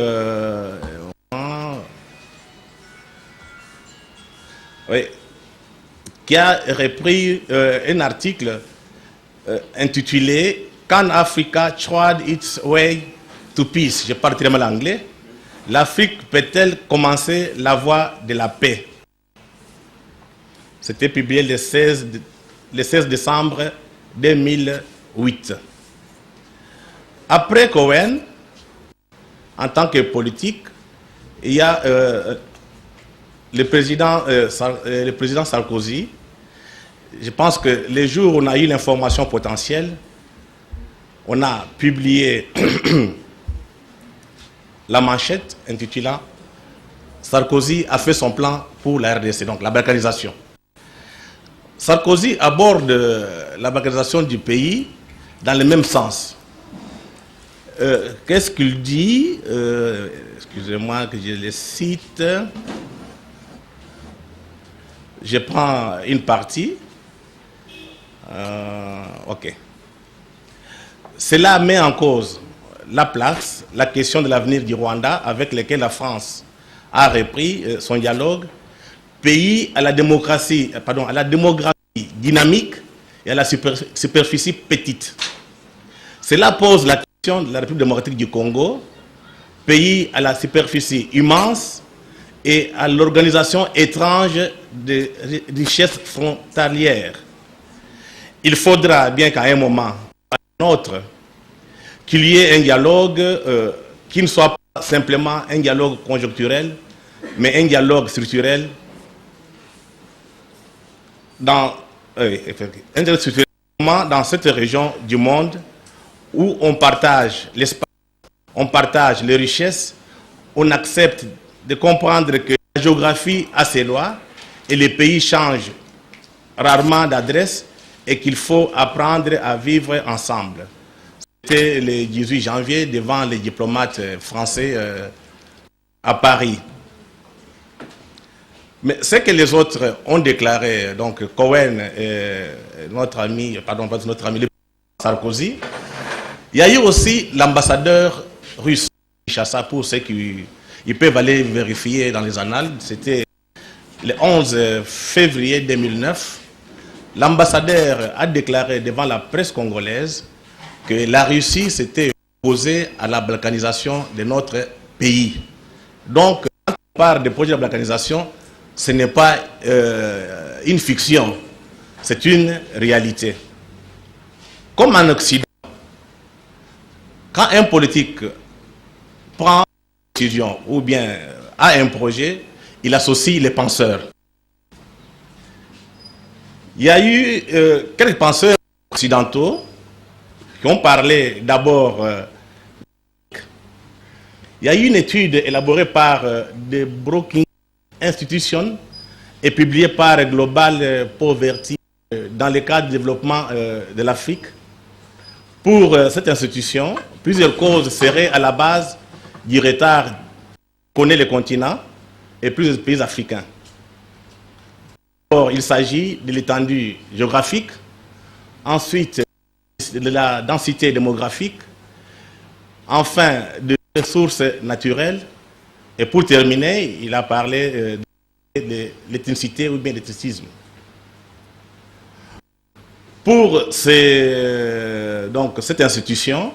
C: un article intitulé Can Africa Trade Its Way to Peace? Je parle très mal anglais. L'Afrique peut-elle commencer la voie de la paix? C'était publié le 16 décembre 2008. Après Cohen, en tant que politique, il y a le président Sarkozy. Je pense que les jours où on a eu l'information potentielle, on a publié la manchette intitulant Sarkozy a fait son plan pour la RDC, donc la balkanisation. Sarkozy aborde la balkanisation du pays dans le même sens. Qu'est-ce qu'il dit? Excusez-moi que je le cite. Je prends une partie. Ok. Cela met en cause la place, la question de l'avenir du Rwanda avec lequel la France a repris son dialogue. Pays à la démographie dynamique et à la superficie petite. Cela pose la question de la République démocratique du Congo, pays à la superficie immense et à l'organisation étrange de richesses frontalières. Il faudra bien qu'à un moment ou à un autre, qu'il y ait un dialogue qui ne soit pas simplement un dialogue conjoncturel, mais un dialogue structurel dans cette région du monde où on partage l'espace, on partage les richesses, on accepte de comprendre que la géographie a ses lois et les pays changent rarement d'adresse et qu'il faut apprendre à vivre ensemble. C'était le 18 janvier devant les diplomates français à Paris. Mais ce que les autres ont déclaré, donc Cohen et notre ami, pardon, pas notre ami Sarkozy, il y a eu aussi l'ambassadeur russe, Kinshasa, pour ceux qui peuvent aller vérifier dans les annales, c'était le 11 février 2009, l'ambassadeur a déclaré devant la presse congolaise que la Russie s'était opposée à la balkanisation de notre pays. Donc, quand on parle de projet de balkanisation, ce n'est pas une fiction, c'est une réalité. Comme en Occident, quand un politique prend une décision ou bien a un projet, il associe les penseurs. Il y a eu quelques penseurs occidentaux qui ont parlé d'abord. Il y a eu une étude élaborée par The Brookings Institution et publiée par Global Poverty dans le cadre du développement de l'Afrique. Pour cette institution, plusieurs causes seraient à la base du retard que connaît le continent et plus de pays africains. Or, il s'agit de l'étendue géographique, ensuite de la densité démographique, enfin de ressources naturelles, et pour terminer, il a parlé de l'ethnicité ou bien l'ethnicisme. Pour cette institution,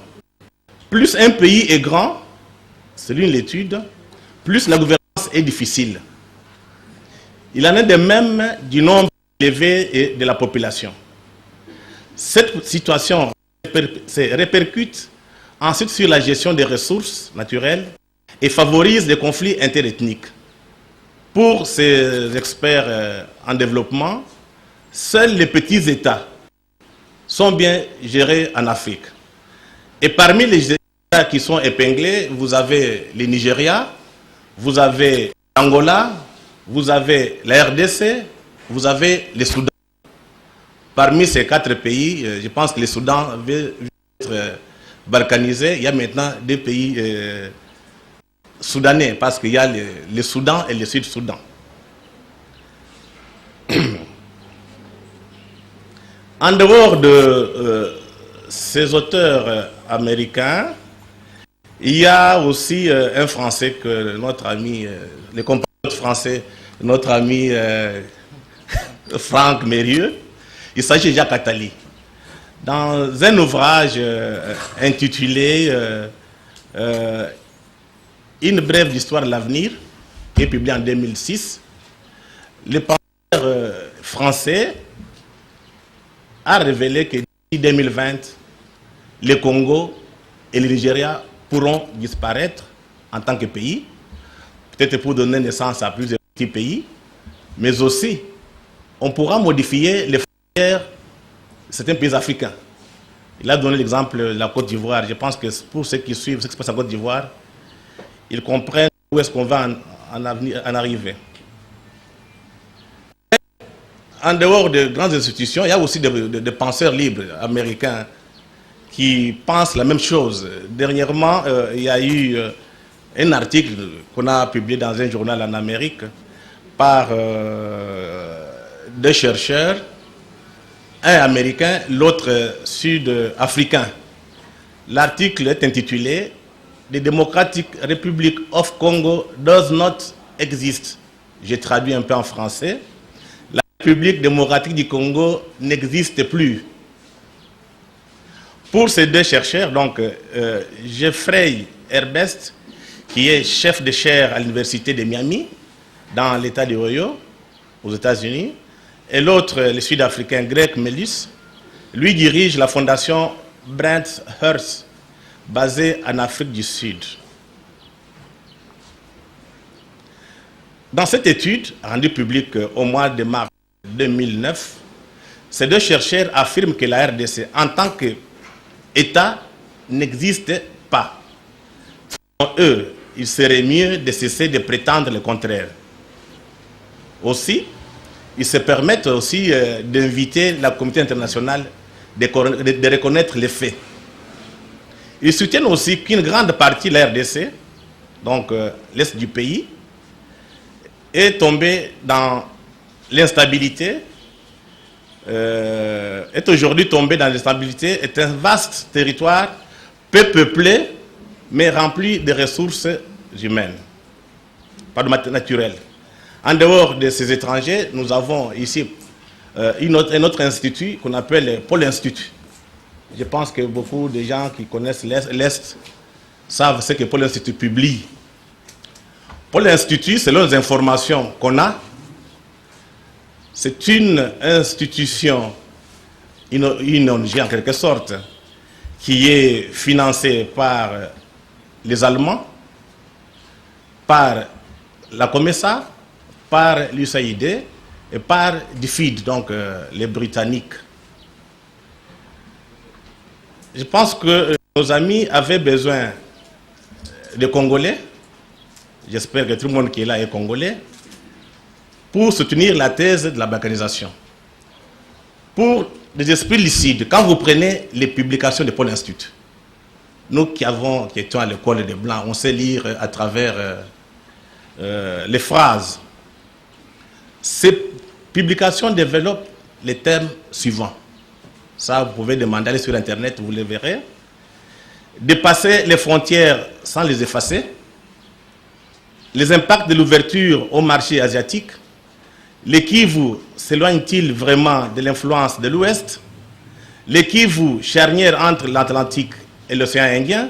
C: plus un pays est grand, selon l'étude, plus la gouvernance est difficile. Il en est de même du nombre élevé de la population. Cette situation se répercute ensuite sur la gestion des ressources naturelles et favorise les conflits interethniques. Pour ces experts en développement, seuls les petits États sont bien gérés en Afrique. Et parmi les États qui sont épinglés, vous avez le Nigeria, vous avez l'Angola, vous avez la RDC, vous avez le Soudan. Parmi ces 4 pays, je pense que le Soudan veut être balkanisé. Il y a maintenant des pays soudanais, parce qu'il y a le Soudan et le Sud-Soudan. En dehors de ces auteurs américains, il y a aussi un Français que notre ami, les compatriotes français, notre ami Franck Mérieux. Il s'agit de Jacques Attali. Dans un ouvrage intitulé Une brève histoire de l'avenir, qui est publié en 2006, le penseur français a révélé que d'ici 2020, le Congo et le Nigeria pourront disparaître en tant que pays, peut-être pour donner naissance à plusieurs petits pays, mais aussi on pourra modifier les frontières de certains pays africains. Il a donné l'exemple de la Côte d'Ivoire. Je pense que pour ceux qui suivent ce qui se passe en Côte d'Ivoire, ils comprennent où est-ce qu'on va en arriver. En dehors de grandes institutions, il y a aussi des penseurs libres américains qui pensent la même chose. Dernièrement, il y a eu un article qu'on a publié dans un journal en Amérique par deux chercheurs, un américain, l'autre sud-africain. L'article est intitulé « The Democratic Republic of Congo does not exist ». J'ai traduit un peu en français. La République démocratique du Congo n'existe plus. Pour ces deux chercheurs, donc Jeffrey Herbest, qui est chef de chaire à l'université de Miami, dans l'État de Ohio, aux États-Unis, et l'autre, le Sud-Africain Greg Mellus, lui dirige la fondation Brent Hearst, basée en Afrique du Sud. Dans cette étude, rendue publique au mois de mars 2009, ces deux chercheurs affirment que la RDC, en tant qu'État, n'existe pas. Selon eux, il serait mieux de cesser de prétendre le contraire. Aussi, ils se permettent aussi d'inviter la communauté internationale de reconnaître les faits. Ils soutiennent aussi qu'une grande partie de la RDC, donc l'Est du pays, est tombée dans l'instabilité, est aujourd'hui tombée dans l'instabilité, est un vaste territoire peu peuplé, mais rempli de ressources humaines, pas de matière naturelle. En dehors de ces étrangers, nous avons ici un autre institut qu'on appelle Pôle Institut. Je pense que beaucoup de gens qui connaissent l'Est savent ce que Pôle Institut publie. Pôle Institut, selon les informations qu'on a, c'est une institution, une ONG en quelque sorte, qui est financée par les Allemands, par la COMESA, par l'USAID et par DFID, donc les Britanniques. Je pense que nos amis avaient besoin de Congolais, j'espère que tout le monde qui est là est Congolais, pour soutenir la thèse de la balkanisation. Pour des esprits lucides, quand vous prenez les publications de Pôle Institut, nous qui étions à l'école des Blancs, on sait lire à travers les phrases. Ces publications développent les termes suivants. Ça, vous pouvez demander, aller sur Internet, vous les verrez. Dépasser les frontières sans les effacer. Les impacts de l'ouverture au marché asiatique. Les Kivu s'éloignent-ils vraiment de l'influence de l'Ouest? Les Kivu, charnière entre l'Atlantique et l'océan Indien.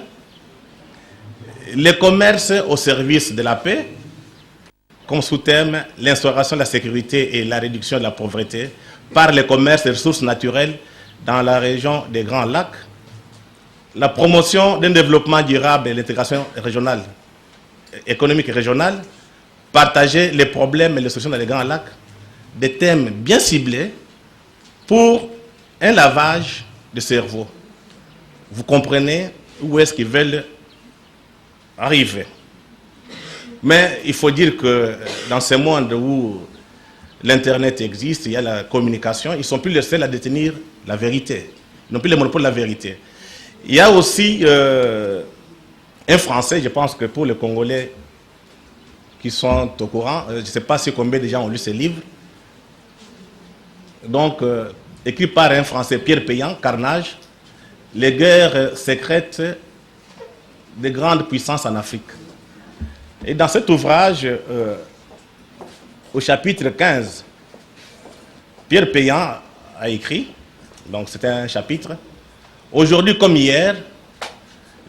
C: Les commerces au service de la paix. Comme sous-thème, l'instauration de la sécurité et la réduction de la pauvreté par les commerces des ressources naturelles dans la région des Grands Lacs. La promotion d'un développement durable et l'intégration régionale, économique et régionale. Partager les problèmes et les solutions dans les Grands Lacs. Des thèmes bien ciblés pour un lavage de cerveau. Vous comprenez où est-ce qu'ils veulent arriver. Mais il faut dire que dans ce monde où l'Internet existe, il y a la communication, ils ne sont plus les seuls à détenir la vérité. Ils n'ont plus le monopole de la vérité. Il y a aussi un Français, je pense que pour les Congolais qui sont au courant, je ne sais pas si combien de gens ont lu ce livre, donc écrit par un Français, Pierre Péan, Carnage, les guerres secrètes des grandes puissances en Afrique. Et dans cet ouvrage, au chapitre 15, Pierre Péan a écrit, donc c'est un chapitre, « Aujourd'hui comme hier,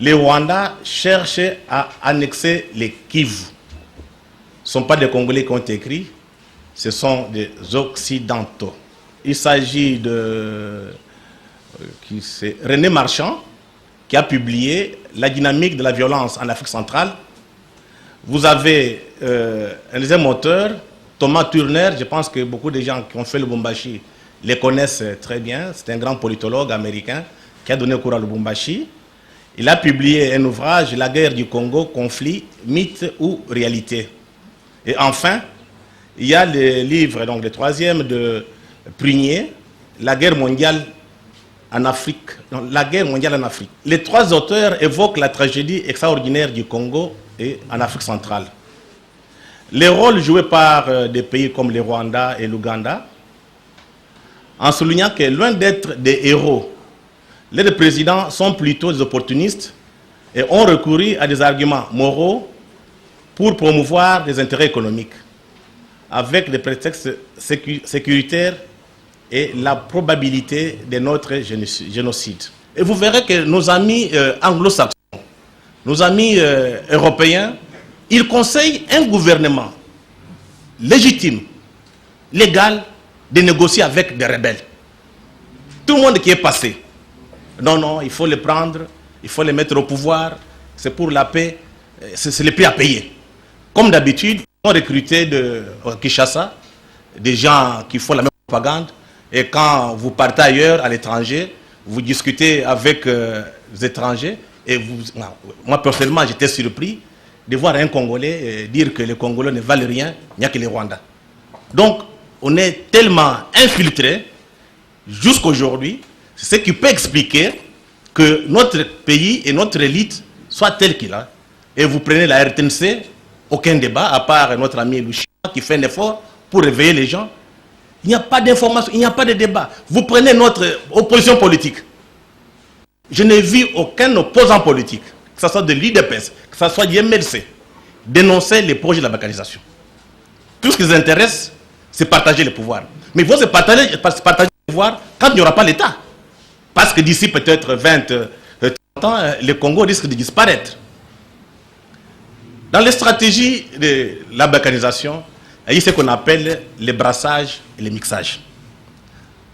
C: les Rwandais cherchent à annexer les Kivu. Ce ne sont pas des Congolais qui ont écrit, ce sont des Occidentaux. » Il s'agit de René Marchand, qui a publié « La dynamique de la violence en Afrique centrale ». Vous avez un deuxième auteur, Thomas Turner, je pense que beaucoup de gens qui ont fait le Lubumbashi les connaissent très bien. C'est un grand politologue américain qui a donné cours à Lubumbashi. Il a publié un ouvrage, La guerre du Congo, conflit, mythe ou réalité. Et enfin, il y a le livre, donc le troisième de Prunier, La guerre mondiale en Afrique. Non, La guerre mondiale en Afrique. Les trois auteurs évoquent la tragédie extraordinaire du Congo et en Afrique centrale. Les rôles joués par des pays comme le Rwanda et l'Ouganda, en soulignant que loin d'être des héros, les présidents sont plutôt des opportunistes et ont recouru à des arguments moraux pour promouvoir des intérêts économiques, avec des prétextes sécuritaires et la probabilité de notre génocide. Et vous verrez que nos amis anglo-saxons, nos amis européens, ils conseillent un gouvernement légitime, légal, de négocier avec des rebelles. Tout le monde qui est passé. Non, non, il faut les prendre, il faut les mettre au pouvoir, c'est pour la paix, c'est le prix à payer. Comme d'habitude, on recruté de Kinshasa des gens qui font la même propagande, et quand vous partez ailleurs, à l'étranger, vous discutez avec les étrangers, et moi personnellement j'étais surpris de voir un Congolais dire que les Congolais ne valent rien, il n'y a que les Rwandais. Donc on est tellement infiltrés jusqu'à aujourd'hui, c'est ce qui peut expliquer que notre pays et notre élite soient tels qu'il est. Et vous prenez la RTNC, aucun débat, à part notre ami Louchia qui fait un effort pour réveiller les gens. Il n'y a pas d'information, il n'y a pas de débat. Vous prenez notre opposition politique. Je n'ai vu aucun opposant politique, que ce soit de l'IDPS, que ce soit du MLC, dénoncer les projets de la balkanisation. Tout ce qui les intéresse, c'est partager le pouvoir. Mais il faut se partager le pouvoir quand il n'y aura pas l'État. Parce que d'ici peut-être 20, 30 ans, le Congo risque de disparaître. Dans les stratégies de la balkanisation, il y a ce qu'on appelle les brassages et les mixages.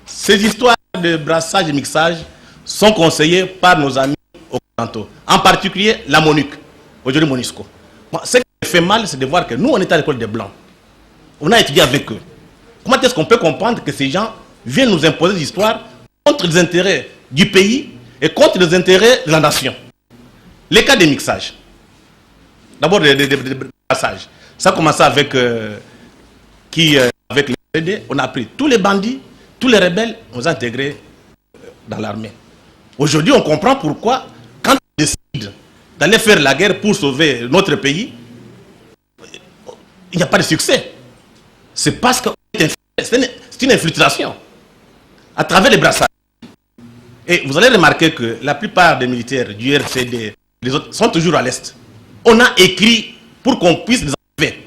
C: Ces histoires de brassage et mixage sont conseillées par nos amis occidentaux, en particulier la MONUC, aujourd'hui MONUSCO. Ce qui me fait mal, c'est de voir que nous, on est à l'école des Blancs. On a étudié avec eux. Comment est-ce qu'on peut comprendre que ces gens viennent nous imposer des histoires contre les intérêts du pays et contre les intérêts de la nation? Les cas de mixage. D'abord, des brassages. Ça a commencé avec avec les PD. On a pris tous les bandits, tous les rebelles, on les a intégrés dans l'armée. Aujourd'hui, on comprend pourquoi, quand on décide d'aller faire la guerre pour sauver notre pays, il n'y a pas de succès. C'est parce que c'est une infiltration à travers les brassages. Et vous allez remarquer que la plupart des militaires du RCD, les autres, sont toujours à l'Est. On a écrit pour qu'on puisse les enlever.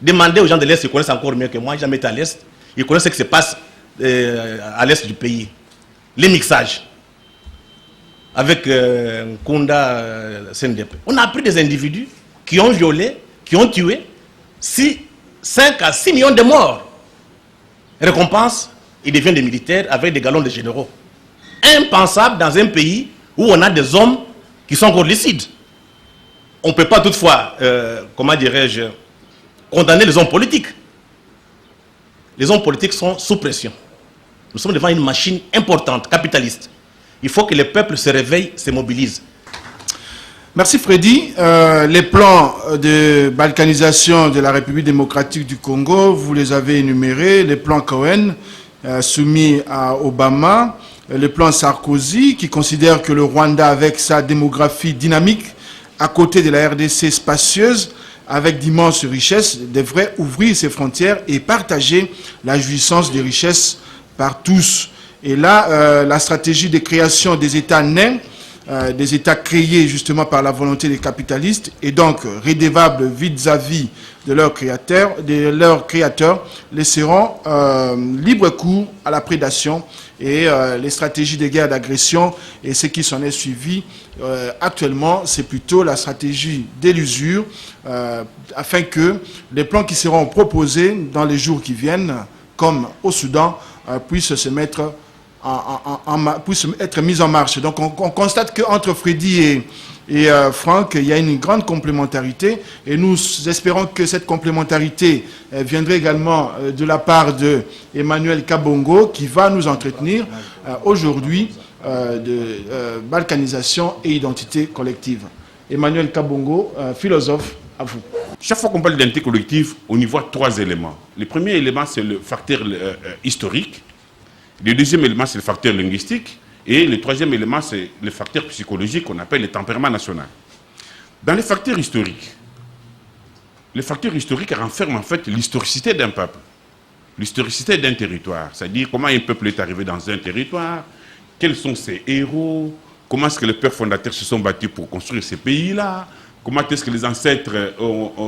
C: Demandez aux gens de l'Est, ils connaissent encore mieux que moi, j'ai jamais été à l'Est. Ils connaissent ce qui se passe à l'Est du pays. Les mixages. Avec Kunda CNDP. On a pris des individus qui ont violé, qui ont tué 5 à 6 millions de morts. Récompense, ils deviennent des militaires avec des galons de généraux. Impensable dans un pays où on a des hommes qui sont encore lucides. On ne peut pas toutefois, comment dirais-je, condamner les hommes politiques. Les hommes politiques sont sous pression. Nous sommes devant une machine importante, capitaliste. Il faut que les peuples se réveillent, se mobilisent.
A: Merci Freddy. Les plans de balkanisation de la République démocratique du Congo, vous les avez énumérés. Les plans Cohen soumis à Obama, le plan Sarkozy qui considère que le Rwanda, avec sa démographie dynamique, à côté de la RDC spacieuse, avec d'immenses richesses, devrait ouvrir ses frontières et partager la jouissance des richesses par tous. Et là, la stratégie de création des États nains, des États créés justement par la volonté des capitalistes et donc rédevables vis-à-vis de leurs créateurs, laisseront libre cours à la prédation et les stratégies de guerre d'agression et ce qui s'en est suivi actuellement, c'est plutôt la stratégie de l'usure afin que les plans qui seront proposés dans les jours qui viennent, comme au Soudan, puissent se mettre puisse être mise en marche. Donc on constate qu'entre Freddy et Franck, il y a une grande complémentarité et nous espérons que cette complémentarité viendrait également de la part de Emmanuel Kabongo qui va nous entretenir aujourd'hui de balkanisation et identité collective. Emmanuel Kabongo, philosophe, à vous.
D: Chaque fois qu'on parle d'identité collective, on y voit 3 éléments. Le premier élément, c'est le facteur historique. Le deuxième élément, c'est le facteur linguistique. Et le troisième élément, c'est le facteur psychologique qu'on appelle le tempérament national. Dans les facteurs historiques, le facteur historique renferme en fait l'historicité d'un peuple, l'historicité d'un territoire. C'est-à-dire comment un peuple est arrivé dans un territoire, quels sont ses héros, comment est-ce que les pères fondateurs se sont battus pour construire ces pays-là, comment est-ce que les ancêtres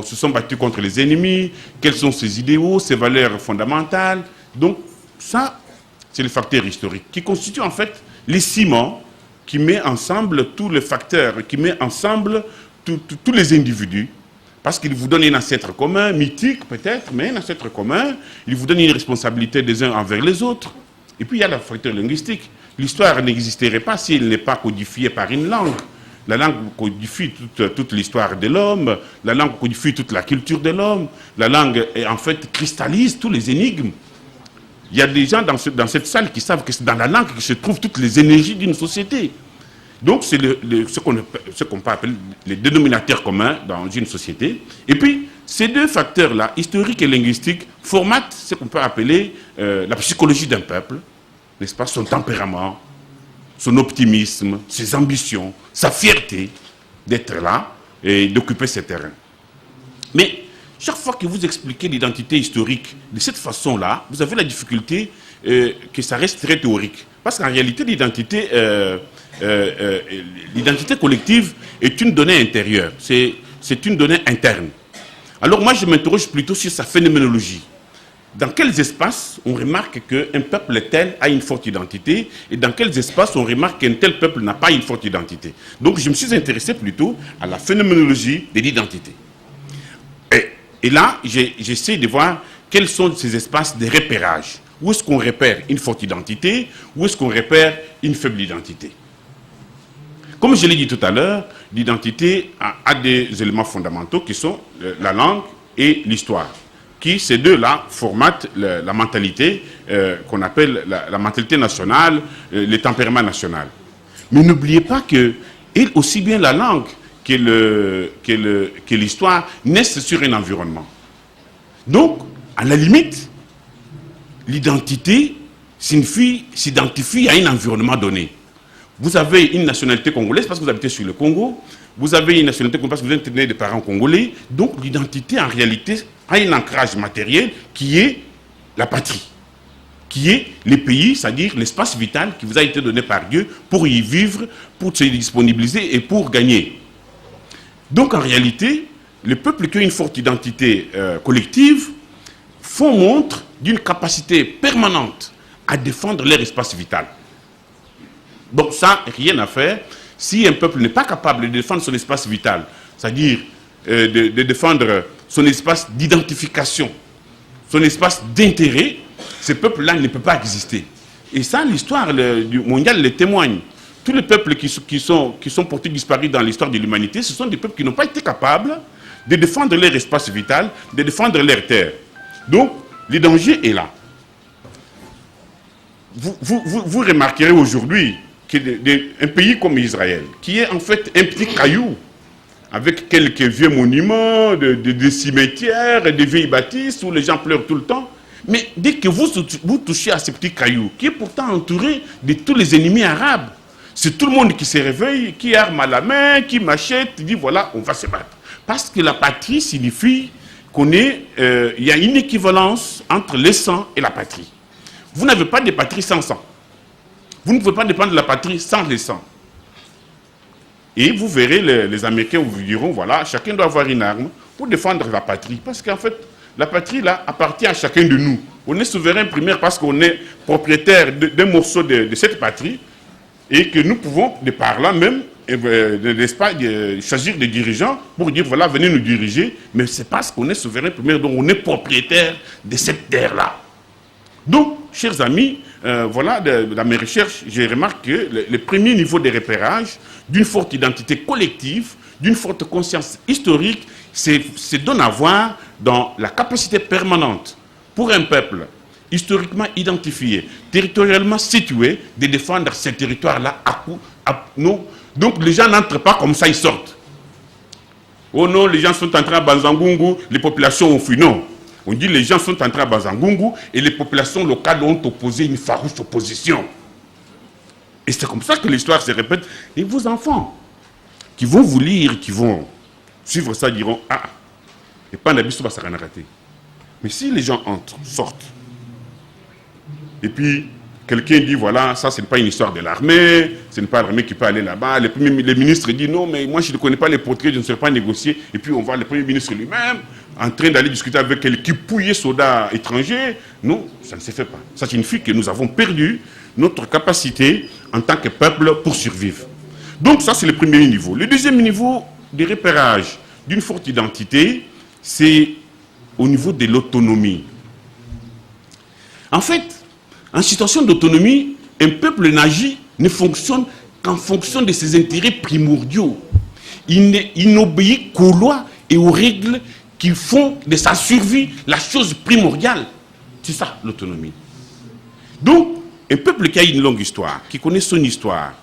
D: se sont battus contre les ennemis, quels sont ses idéaux, ses valeurs fondamentales. Donc ça, c'est le facteur historique qui constitue en fait les ciments qui met ensemble tous les facteurs, qui met ensemble tous les individus, parce qu'il vous donne un ancêtre commun, mythique peut-être, mais un ancêtre commun, il vous donne une responsabilité des uns envers les autres. Et puis il y a le facteur linguistique. L'histoire n'existerait pas si elle n'est pas codifiée par une langue. La langue codifie toute l'histoire de l'homme, la langue codifie toute la culture de l'homme, la langue en fait cristallise tous les énigmes. Il y a des gens dans cette salle qui savent que c'est dans la langue que se trouvent toutes les énergies d'une société. Donc c'est ce qu'on peut appeler les dénominateurs communs dans une société. Et puis ces deux facteurs-là, historique et linguistique, formatent ce qu'on peut appeler la psychologie d'un peuple, n'est-ce pas, son tempérament, son optimisme, ses ambitions, sa fierté d'être là et d'occuper ces terrains. Mais chaque fois que vous expliquez l'identité historique de cette façon-là, vous avez la difficulté que ça reste très théorique. Parce qu'en réalité, l'identité collective est une donnée intérieure, c'est une donnée interne. Alors moi, je m'interroge plutôt sur sa phénoménologie. Dans quels espaces on remarque qu'un peuple tel a une forte identité et dans quels espaces on remarque qu'un tel peuple n'a pas une forte identité. Donc je me suis intéressé plutôt à la phénoménologie de l'identité. Et là, j'essaie de voir quels sont ces espaces de repérage. Où est-ce qu'on repère une forte identité? Où est-ce qu'on repère une faible identité? Comme je l'ai dit tout à l'heure, l'identité a des éléments fondamentaux qui sont la langue et l'histoire, qui, ces deux-là, formatent la mentalité qu'on appelle la mentalité nationale, le tempérament national. Mais n'oubliez pas que, aussi bien la langue que l'histoire naissent sur un environnement. Donc, à la limite, l'identité s'identifie à un environnement donné. Vous avez une nationalité congolaise parce que vous habitez sur le Congo. Vous avez une nationalité congolaise parce que vous êtes né de parents congolais. Donc l'identité, en réalité, a un ancrage matériel qui est la patrie, qui est le pays, c'est-à-dire l'espace vital qui vous a été donné par Dieu pour y vivre, pour se disponibiliser et pour gagner. Donc en réalité, les peuples qui ont une forte identité collective font montre d'une capacité permanente à défendre leur espace vital. Donc ça, rien à faire. Si un peuple n'est pas capable de défendre son espace vital, c'est-à-dire de défendre son espace d'identification, son espace d'intérêt, ce peuple-là ne peut pas exister. Et ça, l'histoire mondiale le témoigne. Tous les peuples qui sont portés disparus dans l'histoire de l'humanité, ce sont des peuples qui n'ont pas été capables de défendre leur espace vital, de défendre leur terre. Donc, le danger est là. Vous remarquerez aujourd'hui qu'un pays comme Israël, qui est en fait un petit caillou, avec quelques vieux monuments, des cimetières, des vieilles bâtisses où les gens pleurent tout le temps, mais dès que vous touchez à ce petit caillou, qui est pourtant entouré de tous les ennemis arabes, c'est tout le monde qui se réveille, qui arme à la main, qui machette, dit voilà, on va se battre. Parce que la patrie signifie il y a une équivalence entre le sang et la patrie. Vous n'avez pas de patrie sans sang. Vous ne pouvez pas dépendre de la patrie sans le sang. Et vous verrez, les Américains vous diront, voilà, chacun doit avoir une arme pour défendre la patrie. Parce qu'en fait, la patrie, là, appartient à chacun de nous. On est souverain primaire parce qu'on est propriétaire d'un morceau de cette patrie et que nous pouvons, de par là même, n'est-ce pas, choisir des dirigeants pour dire, voilà, venez nous diriger. Mais c'est parce qu'on est souverain primaire, donc on est propriétaire de cette terre-là. Donc, chers amis, voilà, dans mes recherches, j'ai remarqué que le premier niveau de repérage d'une forte identité collective, d'une forte conscience historique, se donne à voir dans la capacité permanente pour un peuple historiquement identifié, territorialement situé, de défendre ces territoires-là à coup. Non. Donc les gens n'entrent pas comme ça, ils sortent. Oh non, les gens sont entrés à Banzangungu, les populations ont fui. Non. On dit les gens sont entrés à Banzangungu et les populations locales ont opposé une farouche opposition. Et c'est comme ça que l'histoire se répète. Et vos enfants, qui vont vous lire, qui vont suivre ça, diront, ah, et pas d'habitude, ça va rater. Mais si les gens entrent, sortent, et puis quelqu'un dit, voilà, ça, ce n'est pas une histoire de l'armée, ce n'est pas l'armée qui peut aller là-bas. Le ministre dit, non, mais moi, je ne connais pas les portraits, je ne sais pas négocier. Et puis, on voit le Premier ministre lui-même en train d'aller discuter avec quelques pouillés soldats étrangers. Non, ça ne se fait pas. Ça signifie que nous avons perdu notre capacité en tant que peuple pour survivre. Donc, ça, c'est le premier niveau. Le deuxième niveau de repérage d'une forte identité, c'est au niveau de l'autonomie. En fait, en situation d'autonomie, un peuple n'agit, ne fonctionne qu'en fonction de ses intérêts primordiaux. Il n'obéit qu'aux lois et aux règles qui font de sa survie la chose primordiale. C'est ça, l'autonomie. Donc, un peuple qui a une longue histoire, qui connaît son histoire,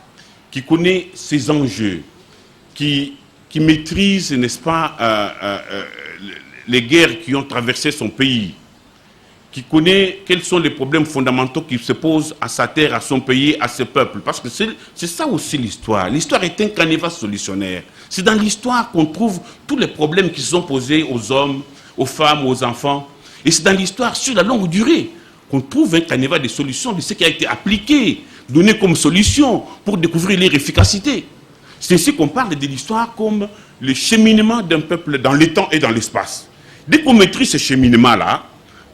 D: qui connaît ses enjeux, qui maîtrise, n'est-ce pas, les guerres qui ont traversé son pays, qui connaît quels sont les problèmes fondamentaux qui se posent à sa terre, à son pays, à ses peuples. Parce que c'est ça aussi l'histoire. L'histoire est un canevas solutionnaire. C'est dans l'histoire qu'on trouve tous les problèmes qui se sont posés aux hommes, aux femmes, aux enfants. Et c'est dans l'histoire, sur la longue durée, qu'on trouve un canevas de solutions de ce qui a été appliqué, donné comme solution pour découvrir leur efficacité. C'est ainsi qu'on parle de l'histoire comme le cheminement d'un peuple dans le temps et dans l'espace. Dès qu'on maîtrise ce cheminement-là,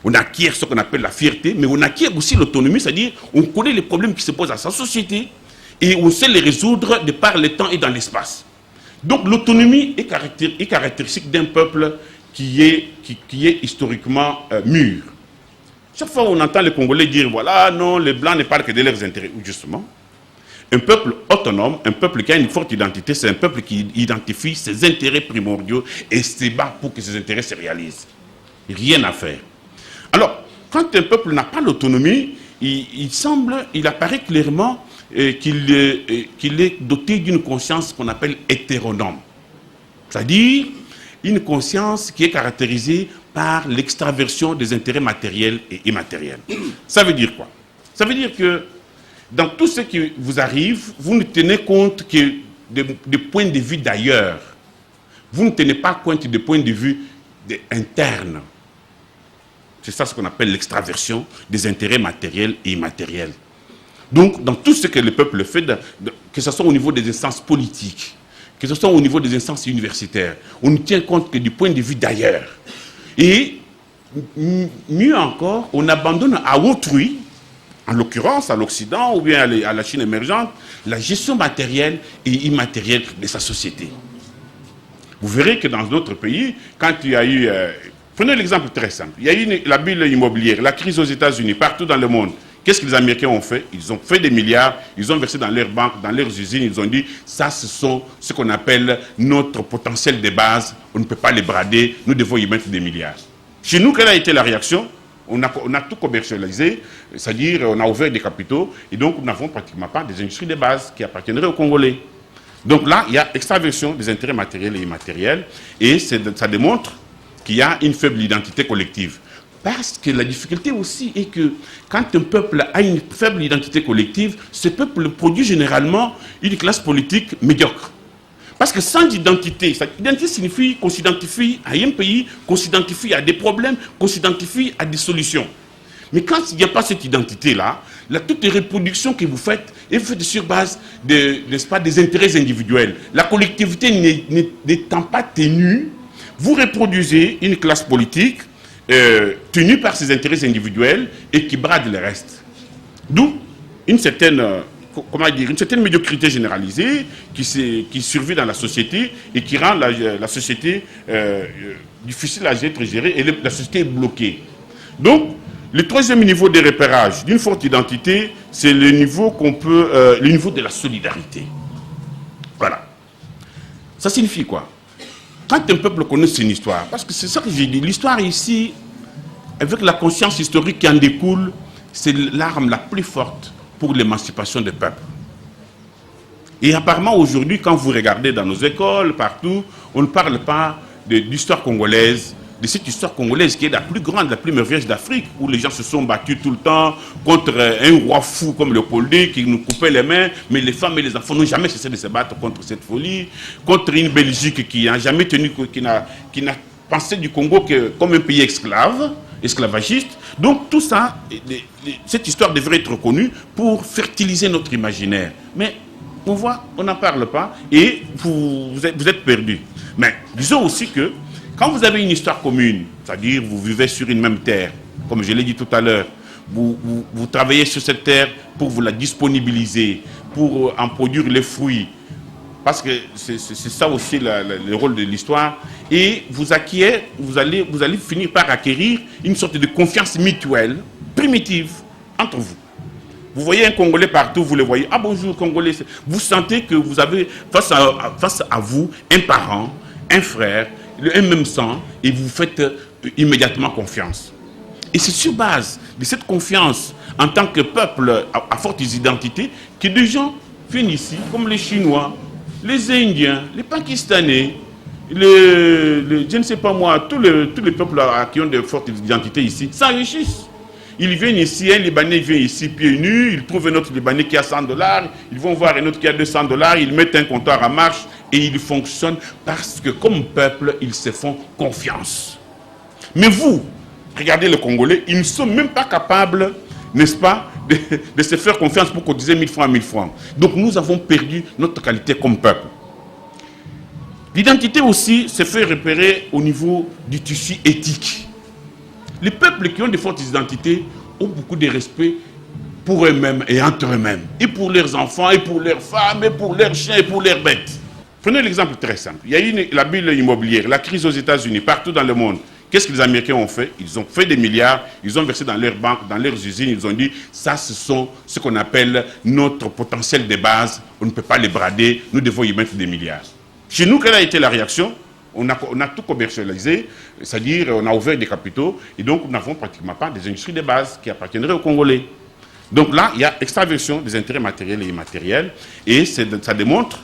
D: on acquiert ce qu'on appelle la fierté, mais on acquiert aussi l'autonomie, c'est-à-dire on connaît les problèmes qui se posent à sa société et on sait les résoudre de par le temps et dans l'espace. Donc l'autonomie est caractéristique d'un peuple qui est historiquement mûr. Chaque fois on entend les Congolais dire, voilà, non, les Blancs ne parlent que de leurs intérêts. Justement, un peuple autonome, un peuple qui a une forte identité, c'est un peuple qui identifie ses intérêts primordiaux et se bat pour que ses intérêts se réalisent. Rien à faire. Alors, quand un peuple n'a pas l'autonomie, il apparaît clairement qu'il est doté d'une conscience qu'on appelle hétéronome. C'est-à-dire une conscience qui est caractérisée par l'extraversion des intérêts matériels et immatériels. Ça veut dire quoi? Ça veut dire que dans tout ce qui vous arrive, vous ne tenez compte que des points de vue d'ailleurs. Vous ne tenez pas compte des points de vue internes. C'est ça ce qu'on appelle l'extraversion des intérêts matériels et immatériels. Donc, dans tout ce que le peuple fait, que ce soit au niveau des instances politiques, que ce soit au niveau des instances universitaires, on ne tient compte que du point de vue d'ailleurs. Et mieux encore, on abandonne à autrui, en l'occurrence à l'Occident ou bien à la Chine émergente, la gestion matérielle et immatérielle de sa société. Vous verrez que dans d'autres pays, quand il y a eu... prenez l'exemple très simple. Il y a eu la bulle immobilière, la crise aux États-Unis, partout dans le monde. Qu'est-ce que les Américains ont fait? Ils ont fait des milliards, ils ont versé dans leurs banques, dans leurs usines, ils ont dit, ça ce sont ce qu'on appelle notre potentiel de base, on ne peut pas les brader, nous devons y mettre des milliards. Chez nous, quelle a été la réaction? On a tout commercialisé, c'est-à-dire on a ouvert des capitaux, et donc nous n'avons pratiquement pas des industries de base qui appartiendraient aux Congolais. Donc là, il y a extraversion des intérêts matériels et immatériels, et ça démontre qu'il y a une faible identité collective. Parce que la difficulté aussi est que quand un peuple a une faible identité collective, ce peuple produit généralement une classe politique médiocre. Parce que sans identité, l'identité signifie qu'on s'identifie à un pays, qu'on s'identifie à des problèmes, qu'on s'identifie à des solutions. Mais quand il n'y a pas cette identité-là, toute reproduction que vous faites est faite sur base n'est-ce pas, des intérêts individuels. La collectivité n'étant pas tenue, vous reproduisez une classe politique tenue par ses intérêts individuels et qui brade le reste. D'où une certaine, une certaine médiocrité généralisée qui survit dans la société et qui rend la société difficile à être gérée et la société est bloquée. Donc, le troisième niveau de repérage d'une forte identité, c'est le niveau le niveau de la solidarité. Voilà. Ça signifie quoi? Quand un peuple connaît son histoire, parce que c'est ça que j'ai dit, l'histoire ici, avec la conscience historique qui en découle, c'est l'arme la plus forte pour l'émancipation des peuples. Et apparemment aujourd'hui, quand vous regardez dans nos écoles, partout, on ne parle pas d'histoire congolaise, de cette histoire congolaise qui est la plus grande, la plus merveilleuse d'Afrique, où les gens se sont battus tout le temps contre un roi fou comme Léopold II qui nous coupait les mains, mais les femmes et les enfants n'ont jamais cessé de se battre contre cette folie, contre une Belgique qui n'a jamais tenu, qui n'a pensé du Congo comme un pays esclavagiste. Donc tout ça, cette histoire devrait être reconnue pour fertiliser notre imaginaire. Mais on voit, on n'en parle pas et vous êtes perdus. Mais disons aussi que quand vous avez une histoire commune, c'est-à-dire vous vivez sur une même terre, comme je l'ai dit tout à l'heure, vous travaillez sur cette terre pour vous la disponibiliser, pour en produire les fruits, parce que c'est ça aussi le rôle de l'histoire, et vous allez finir par acquérir une sorte de confiance mutuelle, primitive, entre vous. Vous voyez un Congolais partout, vous le voyez, ah bonjour Congolais, vous sentez que vous avez face à vous un parent, un frère, un même sang, et vous faites immédiatement confiance. Et c'est sur base de cette confiance en tant que peuple à forte identité que des gens viennent ici, comme les Chinois, les Indiens, les Pakistanais, je ne sais pas moi, tous les peuples qui ont de fortes identités ici s'enrichissent. Ils viennent ici, un Libanais vient ici pieds nus, ils trouvent un autre Libanais qui a $100, ils vont voir un autre qui a $200, ils mettent un comptoir en marche et ils fonctionnent parce que comme peuple, ils se font confiance. Mais vous, regardez les Congolais, ils ne sont même pas capables, n'est-ce pas, de se faire confiance pour cotiser 1000 francs à 1000 francs. Donc nous avons perdu notre qualité comme peuple. L'identité aussi se fait repérer au niveau du tissu éthique. Les peuples qui ont de fortes identités ont beaucoup de respect pour eux-mêmes et entre eux-mêmes, et pour leurs enfants, et pour leurs femmes, et pour leurs chiens, et pour leurs bêtes. Prenez l'exemple très simple. Il y a eu la bulle immobilière, la crise aux États-Unis, partout dans le monde. Qu'est-ce que les Américains ont fait? Ils ont fait des milliards, ils ont versé dans leurs banques, dans leurs usines, ils ont dit, ça ce sont ce qu'on appelle notre potentiel de base, on ne peut pas les brader, nous devons y mettre des milliards. Chez nous, quelle a été la réaction? On a tout commercialisé, c'est-à-dire on a ouvert des capitaux, et donc nous n'avons pratiquement pas des industries de base qui appartiendraient aux Congolais. Donc là, il y a extraversion des intérêts matériels et immatériels, et ça démontre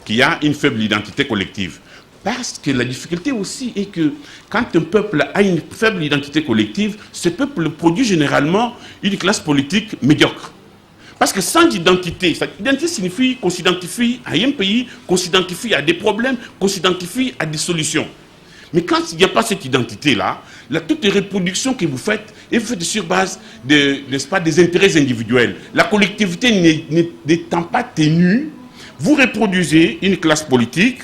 D: qu'il y a une faible identité collective. Parce que la difficulté aussi est que quand un peuple a une faible identité collective, ce peuple produit généralement une classe politique médiocre. Parce que sans identité, l'identité signifie qu'on s'identifie à un pays, qu'on s'identifie à des problèmes, qu'on s'identifie à des solutions. Mais quand il n'y a pas cette identité-là, toutes les reproductions que vous faites, et vous faites sur base n'est-ce pas, des intérêts individuels. La collectivité n'étant pas tenue, vous reproduisez une classe politique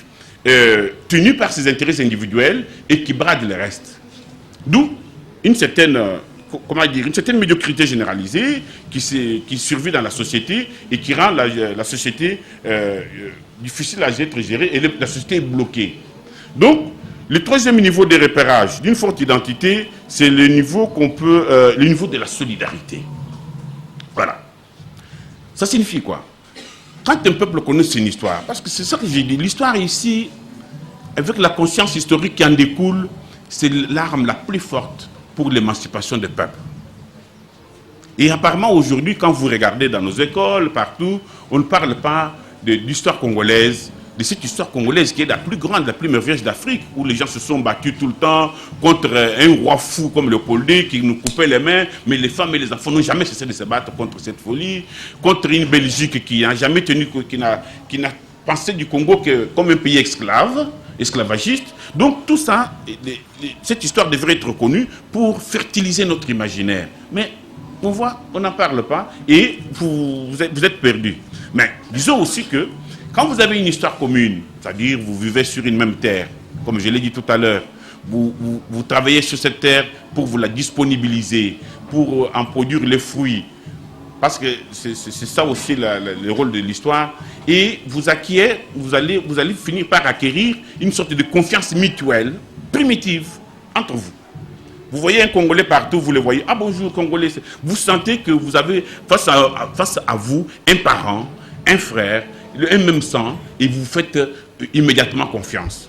D: tenue par ses intérêts individuels et qui brade le reste. D'où une certaine, une certaine médiocrité généralisée qui survit dans la société et qui rend la société difficile à être gérée et la société est bloquée. Donc, le troisième niveau de repérage d'une forte identité, c'est le niveau le niveau de la solidarité. Voilà. Ça signifie quoi? Quand un peuple connaît son histoire, parce que c'est ça que j'ai dit, l'histoire ici, avec la conscience historique qui en découle, c'est l'arme la plus forte pour l'émancipation des peuples. Et apparemment aujourd'hui, quand vous regardez dans nos écoles, partout, on ne parle pas d'histoire congolaise, de cette histoire congolaise qui est la plus grande, la plus merveilleuse d'Afrique, où les gens se sont battus tout le temps contre un roi fou comme Léopold qui nous coupait les mains, mais les femmes et les enfants n'ont jamais cessé de se battre contre cette folie, contre une Belgique qui n'a jamais tenu, qui n'a pensé du Congo comme un pays esclavagiste. Donc tout ça, cette histoire devrait être connue pour fertiliser notre imaginaire. Mais pour voir, on n'en parle pas et vous êtes perdus. Mais disons aussi que quand vous avez une histoire commune, c'est-à-dire vous vivez sur une même terre, comme je l'ai dit tout à l'heure, vous travaillez sur cette terre pour vous la disponibiliser, pour en produire les fruits, parce que c'est ça aussi le rôle de l'histoire, et vous allez finir par acquérir une sorte de confiance mutuelle, primitive, entre vous. Vous voyez un Congolais partout, vous le voyez, ah bonjour Congolais, vous sentez que vous avez face à vous un parent, un frère, un même sang, et vous faites immédiatement confiance.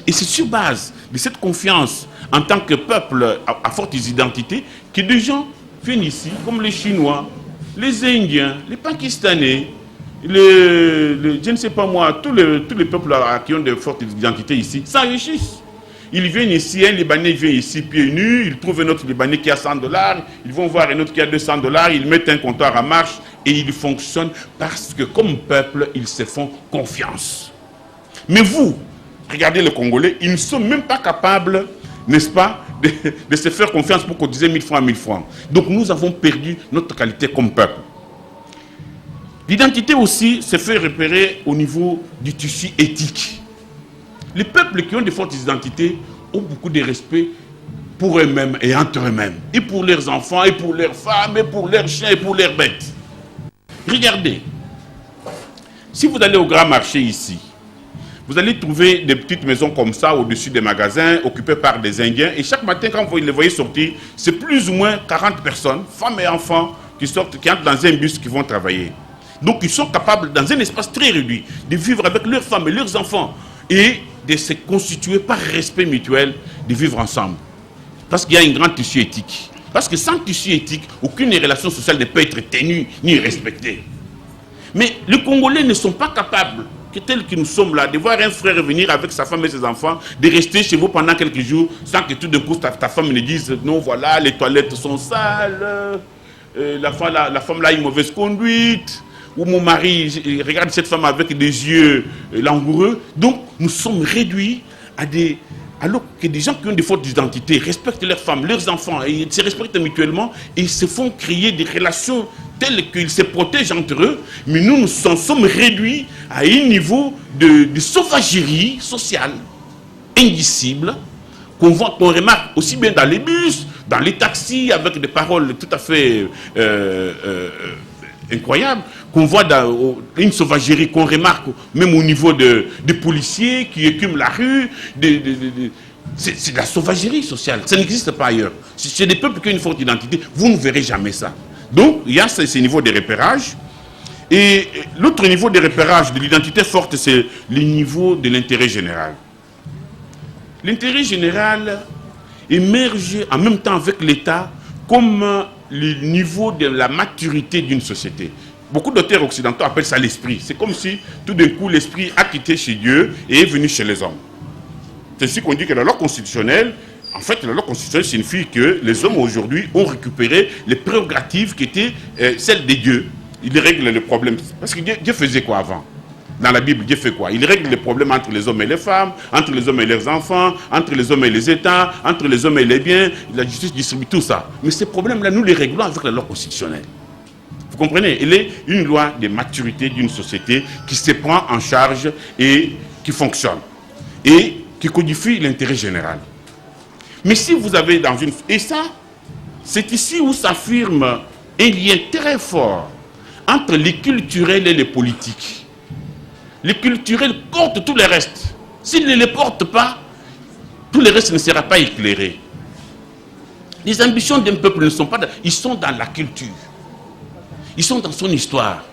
D: Et c'est sur base de cette confiance en tant que peuple à forte identité que des gens viennent ici, comme les Chinois, les Indiens, les Pakistanais, je ne sais pas moi, tous les peuples qui ont de fortes identités ici s'enrichissent. Ils viennent ici, un Libanais vient ici pieds nus, ils trouvent un autre Libanais qui a $100, ils vont voir un autre qui a $200, ils mettent un comptoir en marche et ils fonctionnent parce que comme peuple, ils se font confiance. Mais vous, regardez les Congolais, ils ne sont même pas capables, n'est-ce pas, de se faire confiance pour cotiser 1000 francs, 1000 francs. Donc nous avons perdu notre qualité comme peuple. L'identité aussi se fait repérer au niveau du tissu éthique. Les peuples qui ont de fortes identités ont beaucoup de respect pour eux-mêmes et entre eux-mêmes. Et pour leurs enfants, et pour leurs femmes, et pour leurs chiens, et pour leurs bêtes. Regardez. Si vous allez au grand marché ici, vous allez trouver des petites maisons comme ça au-dessus des magasins, occupées par des Indiens. Et chaque matin, quand vous les voyez sortir, c'est plus ou moins 40 personnes, femmes et enfants, qui entrent dans un bus qui vont travailler. Donc ils sont capables, dans un espace très réduit, de vivre avec leurs femmes et leurs enfants. Et de se constituer par respect mutuel, de vivre ensemble. Parce qu'il y a un grand tissu éthique. Parce que sans tissu éthique, aucune relation sociale ne peut être tenue ni respectée. Mais les Congolais ne sont pas capables, tels que nous sommes là, de voir un frère venir avec sa femme et ses enfants, de rester chez vous pendant quelques jours, sans que tout d'un coup ta femme ne dise non, voilà, les toilettes sont sales, la femme là a une mauvaise conduite, ou mon mari regarde cette femme avec des yeux langoureux. Donc nous sommes réduits alors que des gens qui ont des fortes identités respectent leurs femmes, leurs enfants, et ils se respectent mutuellement, et ils se font créer des relations telles qu'ils se protègent entre eux, mais nous nous sommes réduits à un niveau de sauvagerie sociale, indicible, qu'on remarque aussi bien dans les bus, dans les taxis, avec des paroles tout à fait incroyables, qu'on voit dans une sauvagerie qu'on remarque même au niveau des policiers qui écument la rue. C'est de la sauvagerie sociale. Ça n'existe pas ailleurs. C'est des peuples qui ont une forte identité. Vous ne verrez jamais ça. Donc, il y a ces niveaux de repérage. Et l'autre niveau de repérage de l'identité forte, c'est le niveau de l'intérêt général. L'intérêt général émerge en même temps avec l'État comme le niveau de la maturité d'une société. Beaucoup d'auteurs occidentaux appellent ça l'esprit. C'est comme si tout d'un coup l'esprit a quitté chez Dieu et est venu chez les hommes. C'est ainsi qu'on dit que la loi constitutionnelle, en fait la loi constitutionnelle signifie que les hommes aujourd'hui ont récupéré les prérogatives qui étaient celles des dieux. il règle les problèmes. Parce que Dieu faisait quoi avant? Dans la Bible, Dieu fait quoi? Il règle les problèmes entre les hommes et les femmes, entre les hommes et leurs enfants, entre les hommes et les États, entre les hommes et les biens. La justice distribue tout ça. Mais ces problèmes-là, nous les réglons avec la loi constitutionnelle. Vous comprenez? Elle est une loi de maturité d'une société qui se prend en charge et qui fonctionne. Et qui codifie l'intérêt général. Mais si vous avez dans une... Et ça, c'est ici où s'affirme un lien très fort entre les culturels et les politiques. Les culturels portent tout le reste. S'ils ne les portent pas, tout le reste ne sera pas éclairé. Les ambitions d'un peuple ne sont pas... Ils sont dans la culture. Ils sont dans son histoire.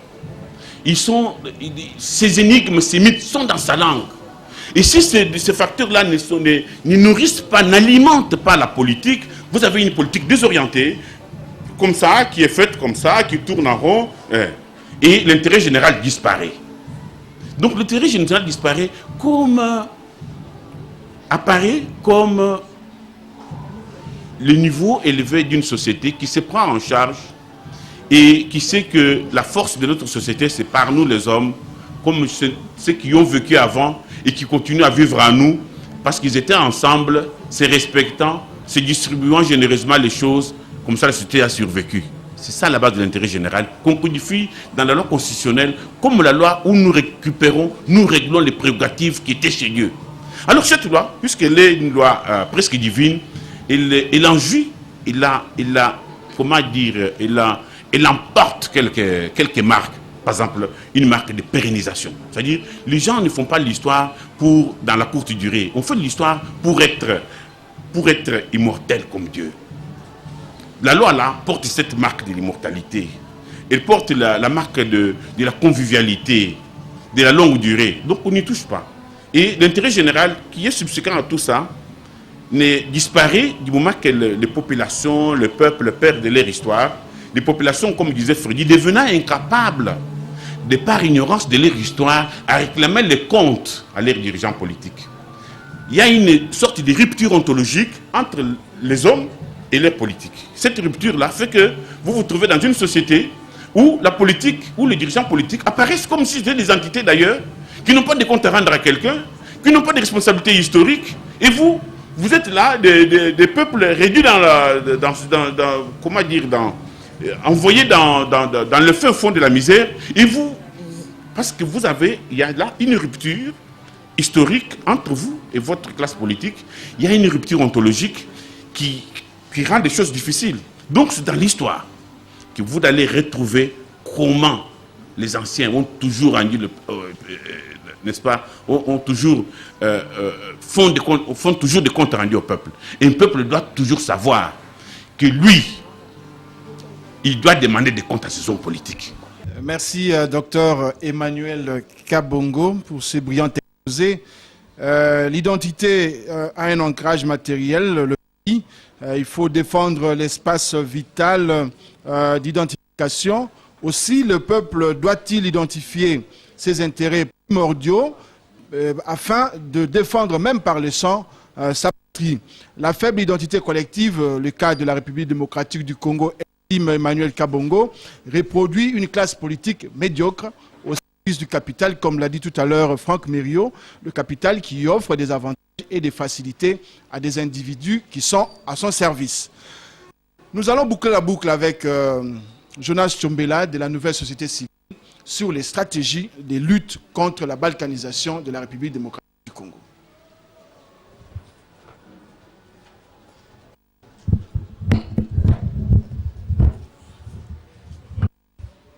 D: Ces énigmes, ces mythes sont dans sa langue. Et si ces facteurs-là ne nourrissent pas, n'alimentent pas la politique, vous avez une politique désorientée, comme ça, qui est faite comme ça, qui tourne en rond, et l'intérêt général disparaît. Donc l'intérêt général disparaît apparaît comme le niveau élevé d'une société qui se prend en charge et qui sait que la force de notre société, c'est par nous les hommes, comme ceux qui ont vécu avant et qui continuent à vivre en nous, parce qu'ils étaient ensemble, se respectant, se distribuant généreusement les choses, comme ça la société a survécu. C'est ça la base de l'intérêt général, qu'on codifie dans la loi constitutionnelle, comme la loi où nous récupérons, nous réglons les prérogatives qui étaient chez Dieu. Alors cette loi, puisqu'elle est une loi presque divine, elle en jouit, elle emporte quelques marques. Par exemple, une marque de pérennisation. C'est-à-dire, les gens ne font pas l'histoire dans la courte durée. On fait l'histoire pour être immortel comme Dieu. La loi là porte cette marque de l'immortalité. Elle porte la marque de la convivialité, de la longue durée. Donc on n'y touche pas. Et l'intérêt général qui est subséquent à tout ça ne disparaît du moment que les populations, le peuple perdent leur histoire. Les populations, comme disait Freddy, devenant incapables, de par ignorance de leur histoire, à réclamer les comptes à leurs dirigeants politiques. Il y a une sorte de rupture ontologique entre les hommes et les politiques. Cette rupture-là fait que vous vous trouvez dans une société où la politique, où les dirigeants politiques apparaissent comme si c'était des entités d'ailleurs, qui n'ont pas de comptes à rendre à quelqu'un, qui n'ont pas de responsabilité historique, et vous êtes là, des peuples réduits envoyés dans le fin fond de la misère, et vous, parce que il y a là une rupture historique entre vous et votre classe politique, il y a une rupture ontologique qui rend des choses difficiles. Donc c'est dans l'histoire que vous allez retrouver comment les anciens ont toujours rendu n'est-ce pas, font toujours des comptes rendus au peuple. Et un peuple doit toujours savoir que lui, il doit demander des comptes à ses hommes politiques.
A: Merci, docteur Emmanuel Kabongo, pour ce brillant exposé. L'identité a un ancrage matériel, le pays. Il faut défendre l'espace vital d'identification. Aussi, le peuple doit-il identifier ses intérêts primordiaux afin de défendre, même par le sang, sa patrie. La faible identité collective, le cas de la République démocratique du Congo, Emmanuel Kabongo, reproduit une classe politique médiocre au service du capital, comme l'a dit tout à l'heure Franck Mériot, le capital qui offre des avantages et des facilités à des individus qui sont à son service. Nous allons boucler la boucle avec Jonas Tchombela de la Nouvelle Société Civile sur les stratégies de lutte contre la balkanisation de la République démocratique du Congo.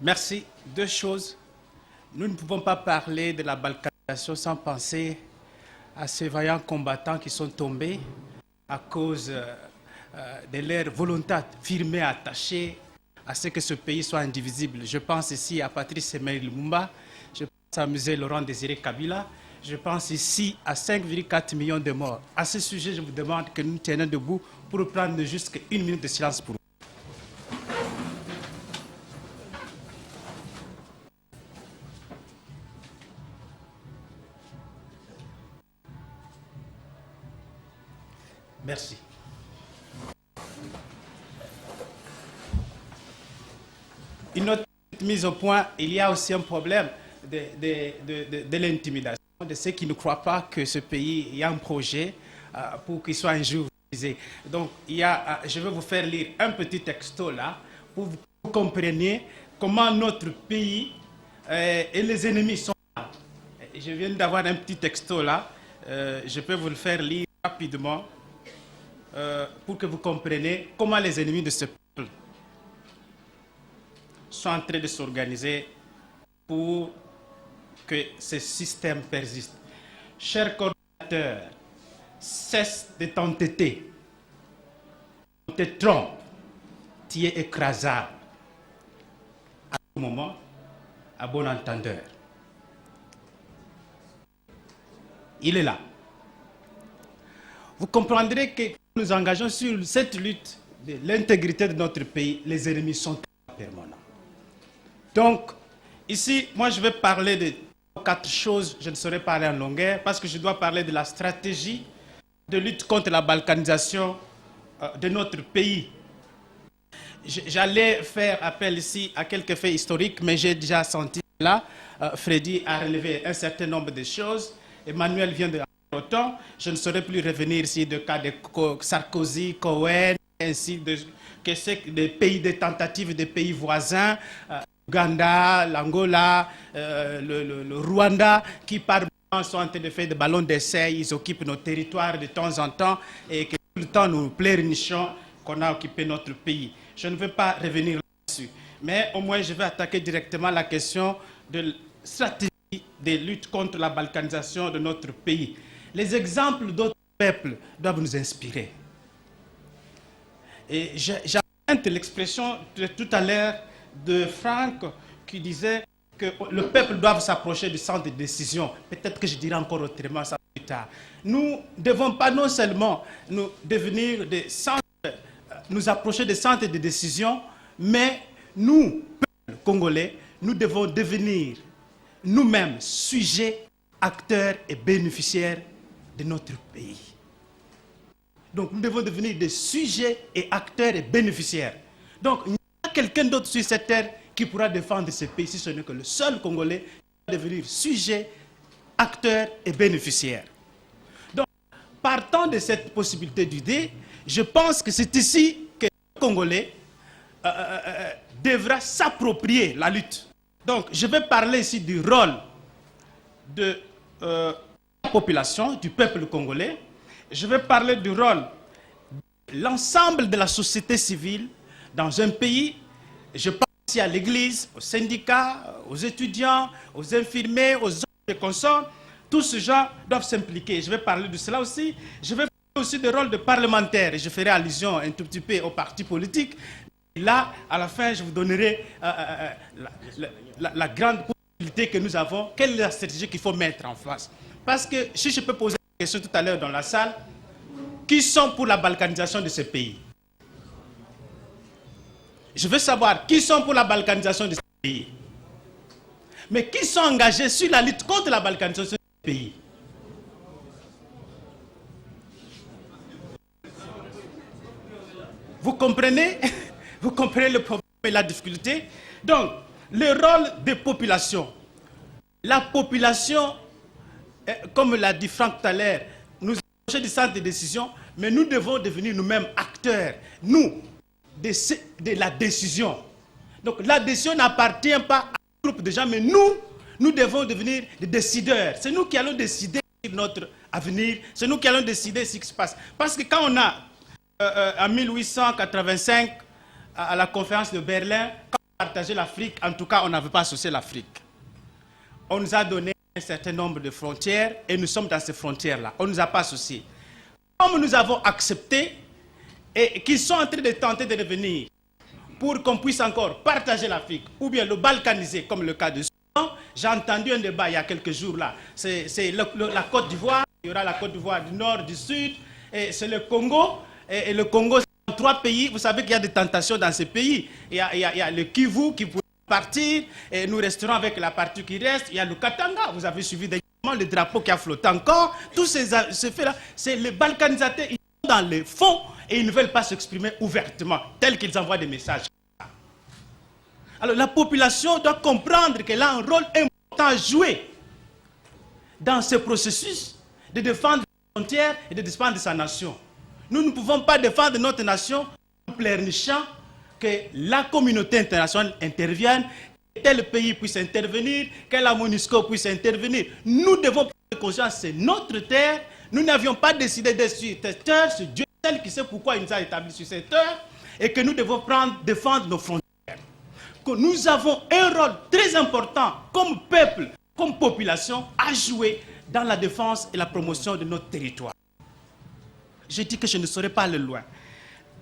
E: Merci. Deux choses. Nous ne pouvons pas parler de la balkanisation sans penser à ces vaillants combattants qui sont tombés à cause de leur volonté affirmée, attachée à ce que ce pays soit indivisible. Je pense ici à Patrice Emery Lumumba, je pense à M. Laurent Désiré Kabila, je pense ici à 5,4 millions de morts. À ce sujet, je vous demande que nous tenions debout pour prendre juste une minute de silence pour vous. Merci. Une autre mise au point, il y a aussi un problème de l'intimidation, de ceux qui ne croient pas que ce pays, il y a un projet pour qu'il soit un jour visé. Donc, je vais vous faire lire un petit texto là, pour que vous compreniez comment notre pays et les ennemis sont là. Je viens d'avoir un petit texto là, je peux vous le faire lire rapidement pour que vous compreniez comment les ennemis de ce peuple sont en train de s'organiser pour que ce système persiste. Chers coordinateurs, cesse de t'entêter. On te trompe. Tu es écrasable. À tout moment, à bon entendeur. Il est là. Vous comprendrez que nous engageons sur cette lutte de l'intégrité de notre pays, les ennemis sont permanents. Donc, ici, moi je vais parler de 4 choses, je ne saurais parler en longueur, parce que je dois parler de la stratégie de lutte contre la balkanisation de notre pays. J'allais faire appel ici à quelques faits historiques, mais j'ai déjà senti là, Freddy a relevé un certain nombre de choses, Emmanuel vient de autant, je ne saurais plus revenir ici de cas de Sarkozy, Cohen, ainsi que c'est des pays, des tentatives des pays voisins, Ouganda, l'Angola, le Rwanda, qui par moment sont en train de faire des ballons d'essai, ils occupent nos territoires de temps en temps et que tout le temps nous pleurnichons qu'on a occupé notre pays. Je ne veux pas revenir là-dessus, mais au moins je vais attaquer directement la question de la stratégie de lutte contre la balkanisation de notre pays. Les exemples d'autres peuples doivent nous inspirer. Et j'entends l'expression de tout à l'heure de Franck qui disait que le peuple doit s'approcher du centre de décision. Peut-être que je dirai encore autrement ça plus tard. Nous ne devons pas non seulement nous devenir des centres, nous approcher des centres de décision, mais nous, peuple congolais, nous devons devenir nous-mêmes sujets, acteurs et bénéficiaires de notre pays. Donc nous devons devenir des sujets et acteurs et bénéficiaires. Donc il n'y a pas quelqu'un d'autre sur cette terre qui pourra défendre ce pays si ce n'est que le seul Congolais qui va devenir sujet, acteur et bénéficiaire. Donc partant de cette possibilité d'idée, je pense que c'est ici que le Congolais devra s'approprier la lutte. Donc je vais parler ici du rôle de la population, du peuple congolais. Je vais parler du rôle de l'ensemble de la société civile dans un pays. Je pense ici à l'église, aux syndicats, aux étudiants, aux infirmiers, aux hommes et consorts. Tous ces gens doivent s'impliquer. Je vais parler de cela aussi. Je vais parler aussi du rôle de parlementaires. Et je ferai allusion un tout petit peu aux partis politiques. Et là, à la fin, je vous donnerai la grande possibilité que nous avons. Quelle est la stratégie qu'il faut mettre en face? Parce que si je peux poser une question tout à l'heure dans la salle, qui sont pour la balkanisation de ce pays? Je veux savoir qui sont pour la balkanisation de ce pays. Mais qui sont engagés sur la lutte contre la balkanisation de ce pays? Vous comprenez? Vous comprenez le problème et la difficulté? Donc, le rôle des populations. La population, comme l'a dit Franck tout à l'heure, nous approchons du centre de décision, mais nous devons devenir nous-mêmes acteurs, nous, de la décision. Donc la décision n'appartient pas à un groupe de gens, mais nous devons devenir des décideurs. C'est nous qui allons décider de notre avenir, c'est nous qui allons décider ce qui se passe. Parce que quand on a, en 1885, à la conférence de Berlin, quand on a partagé l'Afrique, en tout cas on n'avait pas associé l'Afrique. On nous a donné un certain nombre de frontières et nous sommes dans ces frontières-là. On ne nous a pas associés. Comme nous avons accepté et qu'ils sont en train de tenter de revenir pour qu'on puisse encore partager l'Afrique ou bien le balkaniser comme le cas de Soudan, j'ai entendu un débat il y a quelques jours là. C'est la Côte d'Ivoire, il y aura la Côte d'Ivoire du Nord, du Sud, et c'est le Congo. Et le Congo, c'est en 3 pays. Vous savez qu'il y a des tentations dans ces pays. Il y a le Kivu qui pourrait partir et nous resterons avec la partie qui reste. Il y a le Katanga. Vous avez suivi le drapeau qui a flotté encore. Tous ces faits-là, c'est les balkanisateurs. Ils sont dans les fonds et ils ne veulent pas s'exprimer ouvertement, tels qu'ils envoient des messages. Alors la population doit comprendre qu'elle a un rôle important à jouer dans ce processus de défendre les frontières et de défendre sa nation. Nous ne pouvons pas défendre notre nation en pleurnichant que la communauté internationale intervienne, que tel pays puisse intervenir, que la MONUSCO puisse intervenir. Nous devons prendre conscience, c'est notre terre. Nous n'avions pas décidé d'être sur cette terre, c'est Dieu seul qui sait pourquoi il nous a établis sur cette terre, et que nous devons défendre nos frontières. Que nous avons un rôle très important comme peuple, comme population, à jouer dans la défense et la promotion de notre territoire. Je dis que je ne saurais pas aller loin.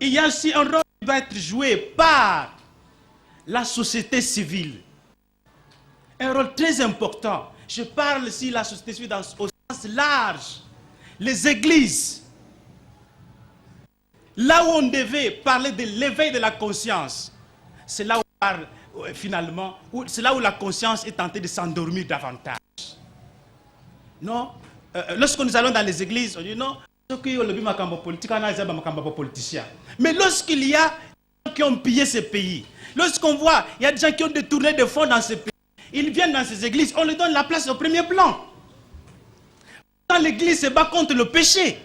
E: Il y a aussi un rôle qui doit être joué par la société civile. Un rôle très important. Je parle ici de la société civile au sens large. Les églises. Là où on devait parler de l'éveil de la conscience, c'est là où on parle finalement, c'est là où la conscience est tentée de s'endormir davantage. Non, lorsque nous allons dans les églises, on dit non, mais lorsqu'il y a des gens qui ont pillé ces pays, lorsqu'on voit, il y a des gens qui ont détourné des fonds dans ces pays, ils viennent dans ces églises, on leur donne la place au premier plan. Quand l'église se bat contre le péché.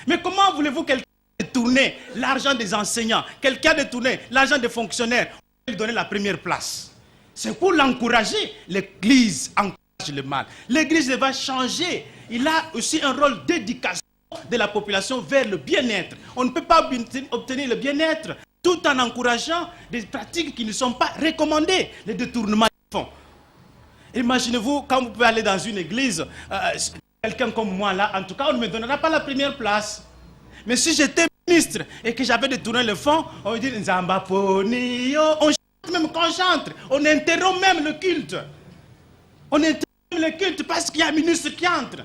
E: Mais comment voulez-vous quelqu'un détourner l'argent des enseignants, quelqu'un détourner l'argent des fonctionnaires, on va lui donner la première place? C'est pour l'encourager. L'église encourage le mal. L'église va changer. Il a aussi un rôle d'éducation de la population vers le bien-être. On ne peut pas obtenir le bien-être tout en encourageant des pratiques qui ne sont pas recommandées, les détournements de fonds. Imaginez-vous, quand vous pouvez aller dans une église, quelqu'un comme moi là, en tout cas, on ne me donnera pas la première place. Mais si j'étais ministre et que j'avais détourné le fonds, on va dire Nzamba Ponio. On chante même quand on chante. On interrompt même le culte. On interrompt le culte parce qu'il y a un ministre qui entre.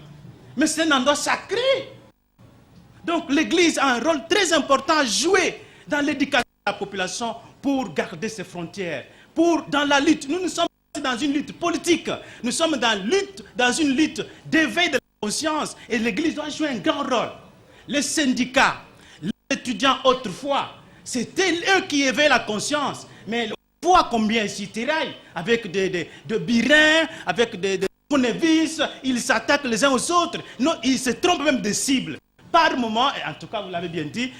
E: Mais c'est un endroit sacré. Donc l'église a un rôle très important à jouer dans l'éducation de la population pour garder ses frontières. Dans la lutte, nous sommes dans une lutte politique. Nous sommes dans une lutte d'éveil de la conscience. Et l'église doit jouer un grand rôle. Les syndicats, les étudiants autrefois, c'était eux qui éveillent la conscience. Mais on voit combien ils s'y tiraillent avec des birins, avec des tournevis, ils s'attaquent les uns aux autres. Non, ils se trompent même de cibles. Par moment, et en tout cas vous l'avez bien dit,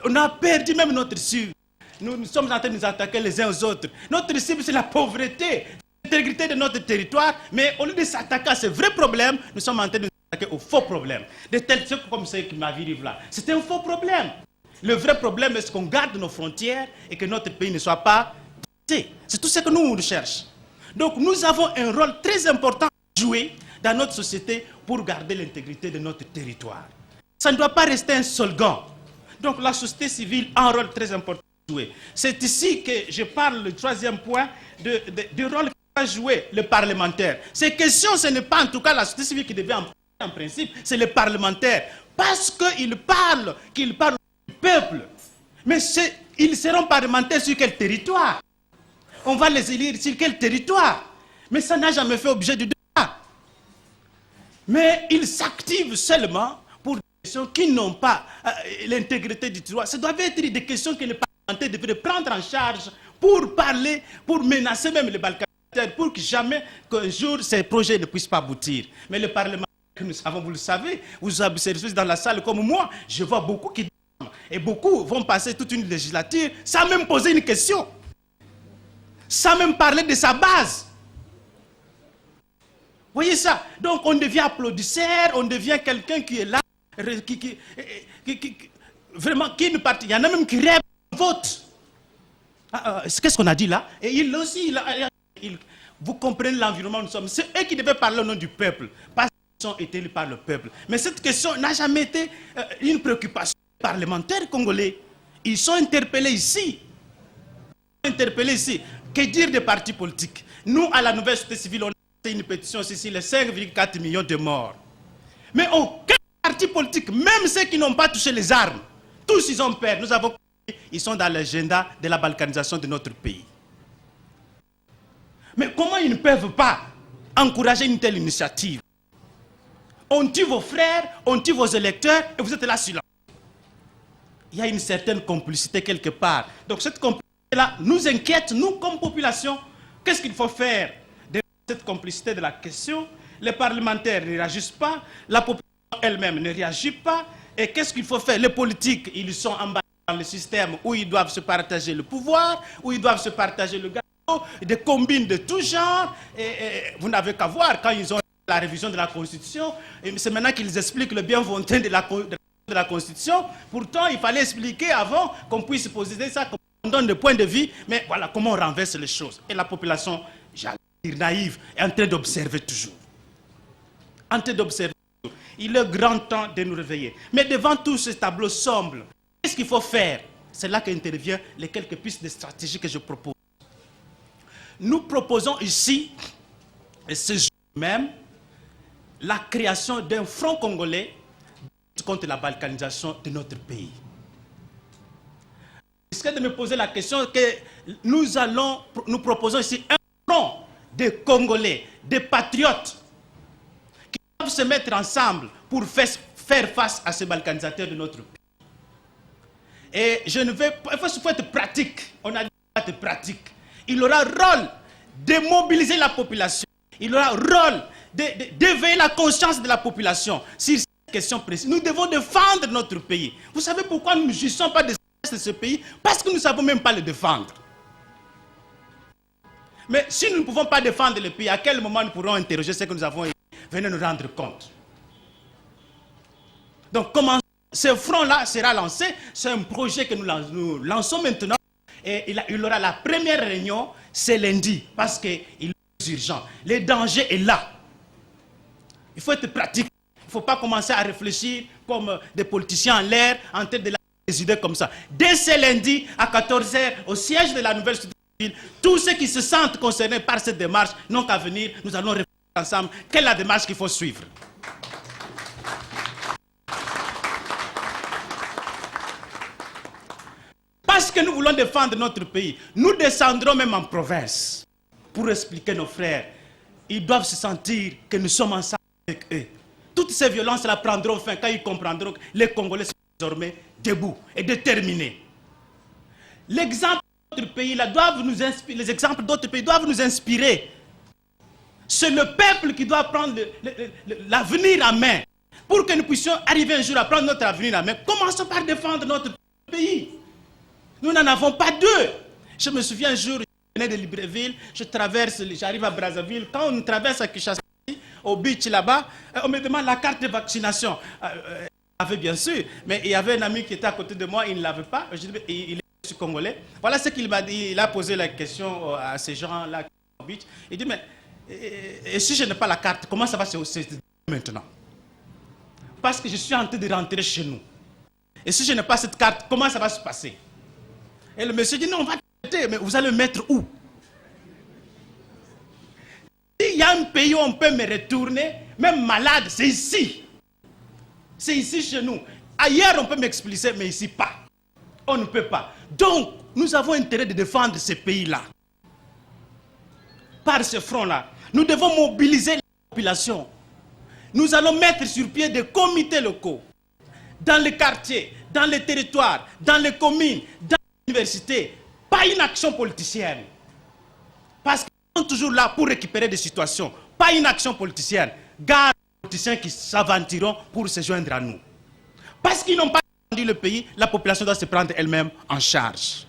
E: on a perdu même notre cible. Nous sommes en train de nous attaquer les uns aux autres. Notre cible, c'est la pauvreté, l'intégrité de notre territoire. Mais au lieu de s'attaquer à ce vrai problème, nous sommes en train de nous attaquer au faux problème. De tels comme ceux qui m'arrivent là. C'est un faux problème. Le vrai problème, est-ce qu'on garde nos frontières et que notre pays ne soit pas taxé. C'est tout ce que nous recherchons. Donc nous avons un rôle très important à jouer dans notre société pour garder l'intégrité de notre territoire. Ça ne doit pas rester un slogan. Donc la société civile a un rôle très important à jouer. C'est ici que je parle, le troisième point, du rôle que va jouer le parlementaire. Ces questions, ce n'est pas en tout cas la société civile qui devait en principe, c'est les parlementaires. Parce qu'ils parlent du peuple. Mais ils seront parlementaires sur quel territoire? On va les élire sur quel territoire? Mais ça n'a jamais fait objet du débat. Mais ils s'activent seulement pour des questions qui n'ont pas l'intégrité du territoire. Ça doit être des questions que les parlementaires devraient prendre en charge pour parler, pour menacer même les balkanisations, pour que jamais qu'un jour ces projets ne puissent pas aboutir. Mais le Parlement que nous savons, vous le savez, vous observez dans la salle comme moi, je vois beaucoup qui dorment. Et beaucoup vont passer toute une législature sans même poser une question. Sans même parler de sa base. Vous voyez ça? Donc on devient applaudisseur, on devient quelqu'un qui est là, vraiment, qui ne partit. Il y en a même qui rêvent de vote. Qu'est-ce qu'on a dit là? Et il aussi, vous comprenez l'environnement où nous sommes. C'est eux qui devaient parler au nom du peuple. Parce qu'ils sont élus par le peuple. Mais cette question n'a jamais été une préoccupation parlementaire congolais. Ils sont interpellés ici. Que dire des partis politiques? Nous, à la nouvelle société civile, on a fait une pétition ici, les 5,4 millions de morts. Mais aucun parti politique, même ceux qui n'ont pas touché les armes, tous ils ont peur. Nous avons compris, ils sont dans l'agenda de la balkanisation de notre pays. Mais comment ils ne peuvent pas encourager une telle initiative? On tue vos frères, on tue vos électeurs, et vous êtes là silence. Il y a une certaine complicité quelque part. Donc cette complicité Cela nous inquiète, nous, comme population. Qu'est-ce qu'il faut faire de cette complicité de la question? Les parlementaires ne réagissent pas, la population elle-même ne réagit pas. Et qu'est-ce qu'il faut faire? Les politiques, ils sont embarqués dans le système où ils doivent se partager le pouvoir, où ils doivent se partager le gâteau, des combines de tout genre. Et vous n'avez qu'à voir, quand ils ont la révision de la Constitution, c'est maintenant qu'ils expliquent le bien fondé de la Constitution. Pourtant, il fallait expliquer avant qu'on puisse poser ça, qu'on donne des points de vue, mais voilà comment on renverse les choses. Et la population, j'allais dire naïve, est en train d'observer toujours. En train d'observer. Il est grand temps de nous réveiller. Mais devant tout ce tableau sombre, qu'est-ce qu'il faut faire? C'est là qu'interviennent les quelques pistes de stratégie que je propose. Nous proposons ici, et ce jour même, la création d'un front congolais contre la balkanisation de notre pays. Risquez de me poser la question que nous proposons ici un front de Congolais, de patriotes, qui doivent se mettre ensemble pour faire face à ces balkanisateurs de notre pays. Et je ne vais pas, il faut être pratique, on a dit être pratique. Il aura rôle de mobiliser la population, il aura rôle d'éveiller la conscience de la population sur cette question précise. Nous devons défendre notre pays. Vous savez pourquoi nous ne jouissons pas de ce pays? Parce que nous ne savons même pas le défendre. Mais si nous ne pouvons pas défendre le pays, à quel moment nous pourrons interroger ce que nous avons écrit? Venez nous rendre compte. Donc comment ce front-là sera lancé? C'est un projet que nous lançons maintenant. Et il aura la première réunion, c'est lundi, parce qu'il est urgent. Le danger est là. Il faut être pratique. Il ne faut pas commencer à réfléchir comme des politiciens en l'air, en tête de des idées comme ça. Dès ce lundi, à 14 h, au siège de la nouvelle société civile, tous ceux qui se sentent concernés par cette démarche n'ont qu'à venir. Nous allons réfléchir ensemble quelle est la démarche qu'il faut suivre. Parce que nous voulons défendre notre pays, nous descendrons même en province pour expliquer nos frères. Ils doivent se sentir que nous sommes ensemble avec eux. Toutes ces violences-là prendront fin quand ils comprendront que les Congolais sont désormais debout et déterminés. L'exemple d'autres pays là doivent nous inspirer, les exemples d'autres pays doivent nous inspirer. C'est le peuple qui doit prendre l'avenir en main. Pour que nous puissions arriver un jour à prendre notre avenir en main, commençons par défendre notre pays. Nous n'en avons pas deux. Je me souviens un jour, je venais de Libreville, j'arrive à Brazzaville. Quand on traverse à Kinshasa, au beach là-bas, on me demande la carte de vaccination. Avait bien sûr, mais il y avait un ami qui était à côté de moi, il ne l'avait pas. Je dis, il est congolais. Voilà ce qu'il m'a dit. Il a posé la question à ces gens-là au beach. Il dit, mais et si je n'ai pas la carte, comment ça va se passer maintenant? Parce que je suis en train de rentrer chez nous. Et si je n'ai pas cette carte, comment ça va se passer? Et le monsieur dit, non, on va traiter, mais vous allez me mettre où? S'il y a un pays où on peut me retourner, même malade, c'est ici. C'est ici chez nous. Ailleurs, on peut m'expliquer, mais ici, pas. On ne peut pas. Donc, nous avons intérêt de défendre ces pays-là. Par ce front-là, nous devons mobiliser la population. Nous allons mettre sur pied des comités locaux, dans les quartiers, dans les territoires, dans les communes, dans les universités. Pas une action politicienne. Parce qu'ils sont toujours là pour récupérer des situations. Pas une action politicienne. Garde les politiciens qui s'aventureront pour se joindre à nous. Parce qu'ils n'ont pas défendu le pays, la population doit se prendre elle-même en charge.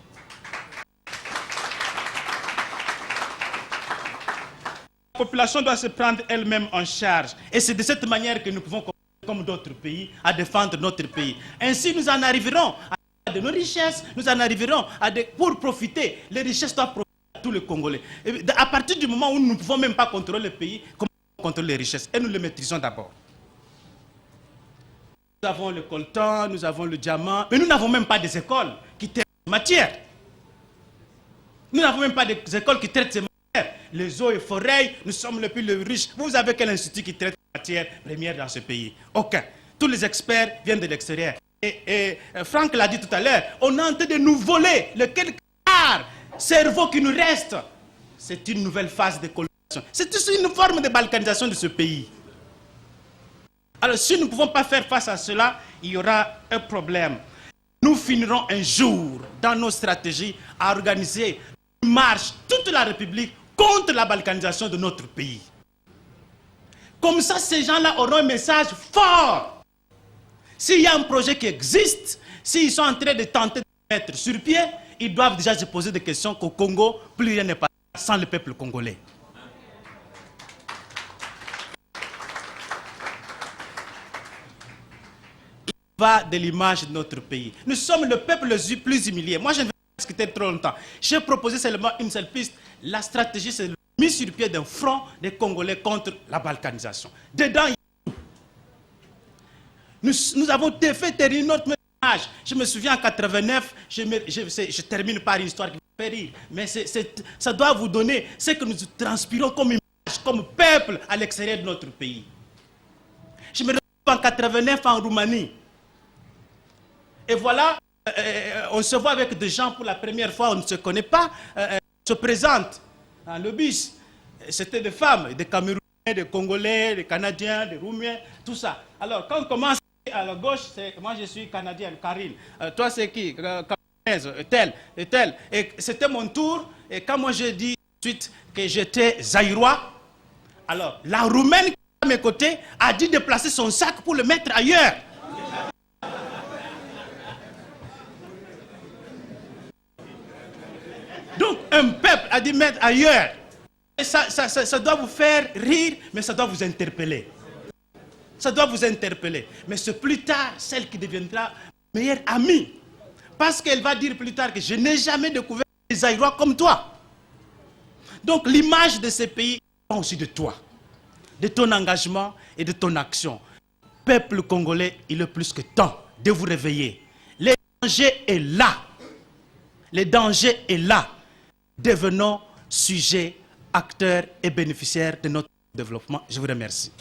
E: La population doit se prendre elle-même en charge. Et c'est de cette manière que nous pouvons, comme d'autres pays, à défendre notre pays. Ainsi, nous en arriverons à de nos richesses, nous en arriverons pour profiter. Les richesses doivent profiter à tous les Congolais. Et à partir du moment où nous ne pouvons même pas contrôler le pays, comment contrôler les richesses? Et nous les maîtrisons d'abord. Nous avons le coltan, nous avons le diamant, mais nous n'avons même pas des écoles qui traitent ces matières. Nous n'avons même pas des écoles qui traitent ces matières. Les eaux et forêts, nous sommes les plus riches. Vous avez quel institut qui traite les matières premières dans ce pays? Aucun. Tous les experts viennent de l'extérieur. Et Franck l'a dit tout à l'heure, on est en train de nous voler le quelque cerveau qui nous reste. C'est une nouvelle phase de colonisation. C'est une forme de balkanisation de ce pays. Alors si nous ne pouvons pas faire face à cela, il y aura un problème. Nous finirons un jour dans nos stratégies à organiser une marche toute la République contre la balkanisation de notre pays. Comme ça, ces gens-là auront un message fort. S'il y a un projet qui existe, s'ils sont en train de tenter de mettre sur pied, ils doivent déjà se poser des questions qu'au Congo, plus rien n'est pas sans le peuple congolais. Il va de l'image de notre pays. Nous sommes le peuple le plus humilié. Moi, je ne vais pas discuter trop longtemps. J'ai proposé seulement une seule piste. La stratégie, c'est la mise sur pied d'un front des Congolais contre la balkanisation. Dedans, nous avons fait terminer notre message. Je me souviens en 89, je termine par une histoire qui me fait rire, mais ça doit vous donner ce que nous transpirons comme image, comme peuple à l'extérieur de notre pays. Je me retrouve en 89 en Roumanie. Et voilà, on se voit avec des gens pour la première fois, on ne se connaît pas, se présentent dans le bus. C'était des femmes, des Camerounais, des Congolais, des Canadiens, des Roumains, tout ça. Alors, quand on commence à la gauche, moi je suis Canadienne, Karine. Toi c'est qui? Camerounaise, tel, et tel. Et c'était mon tour, et quand moi j'ai dit ensuite que j'étais Zaïrois, alors la Roumaine qui est à mes côtés a dit de placer son sac pour le mettre ailleurs. Donc un peuple a dit mettre ailleurs. Et ça doit vous faire rire, mais ça doit vous interpeller. Ça doit vous interpeller. Mais c'est plus tard celle qui deviendra meilleure amie. Parce qu'elle va dire plus tard que je n'ai jamais découvert des Zaïrois comme toi. Donc l'image de ces pays dépend aussi de toi, de ton engagement et de ton action. Le peuple congolais, il est plus que temps de vous réveiller. Le danger est là. Le danger est là. Devenons sujets, acteurs et bénéficiaires de notre développement. Je vous remercie.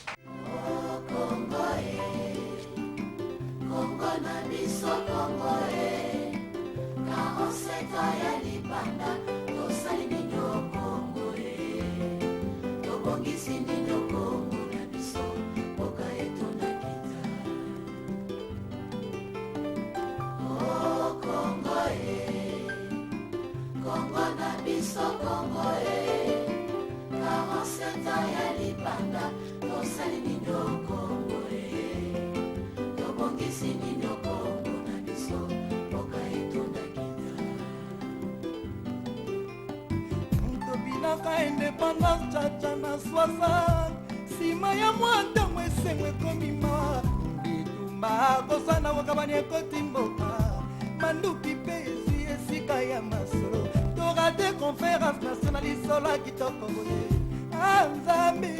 F: Indépendance chacha na 60 sima ya mwanda mwesemwe komima bitumba kosana wakabani ekotimboka manduki pe esi esika ya masolo torate conférence nationale isola kitoko boye Nzambi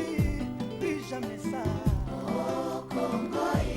F: plus jamais ça. Oh Congo.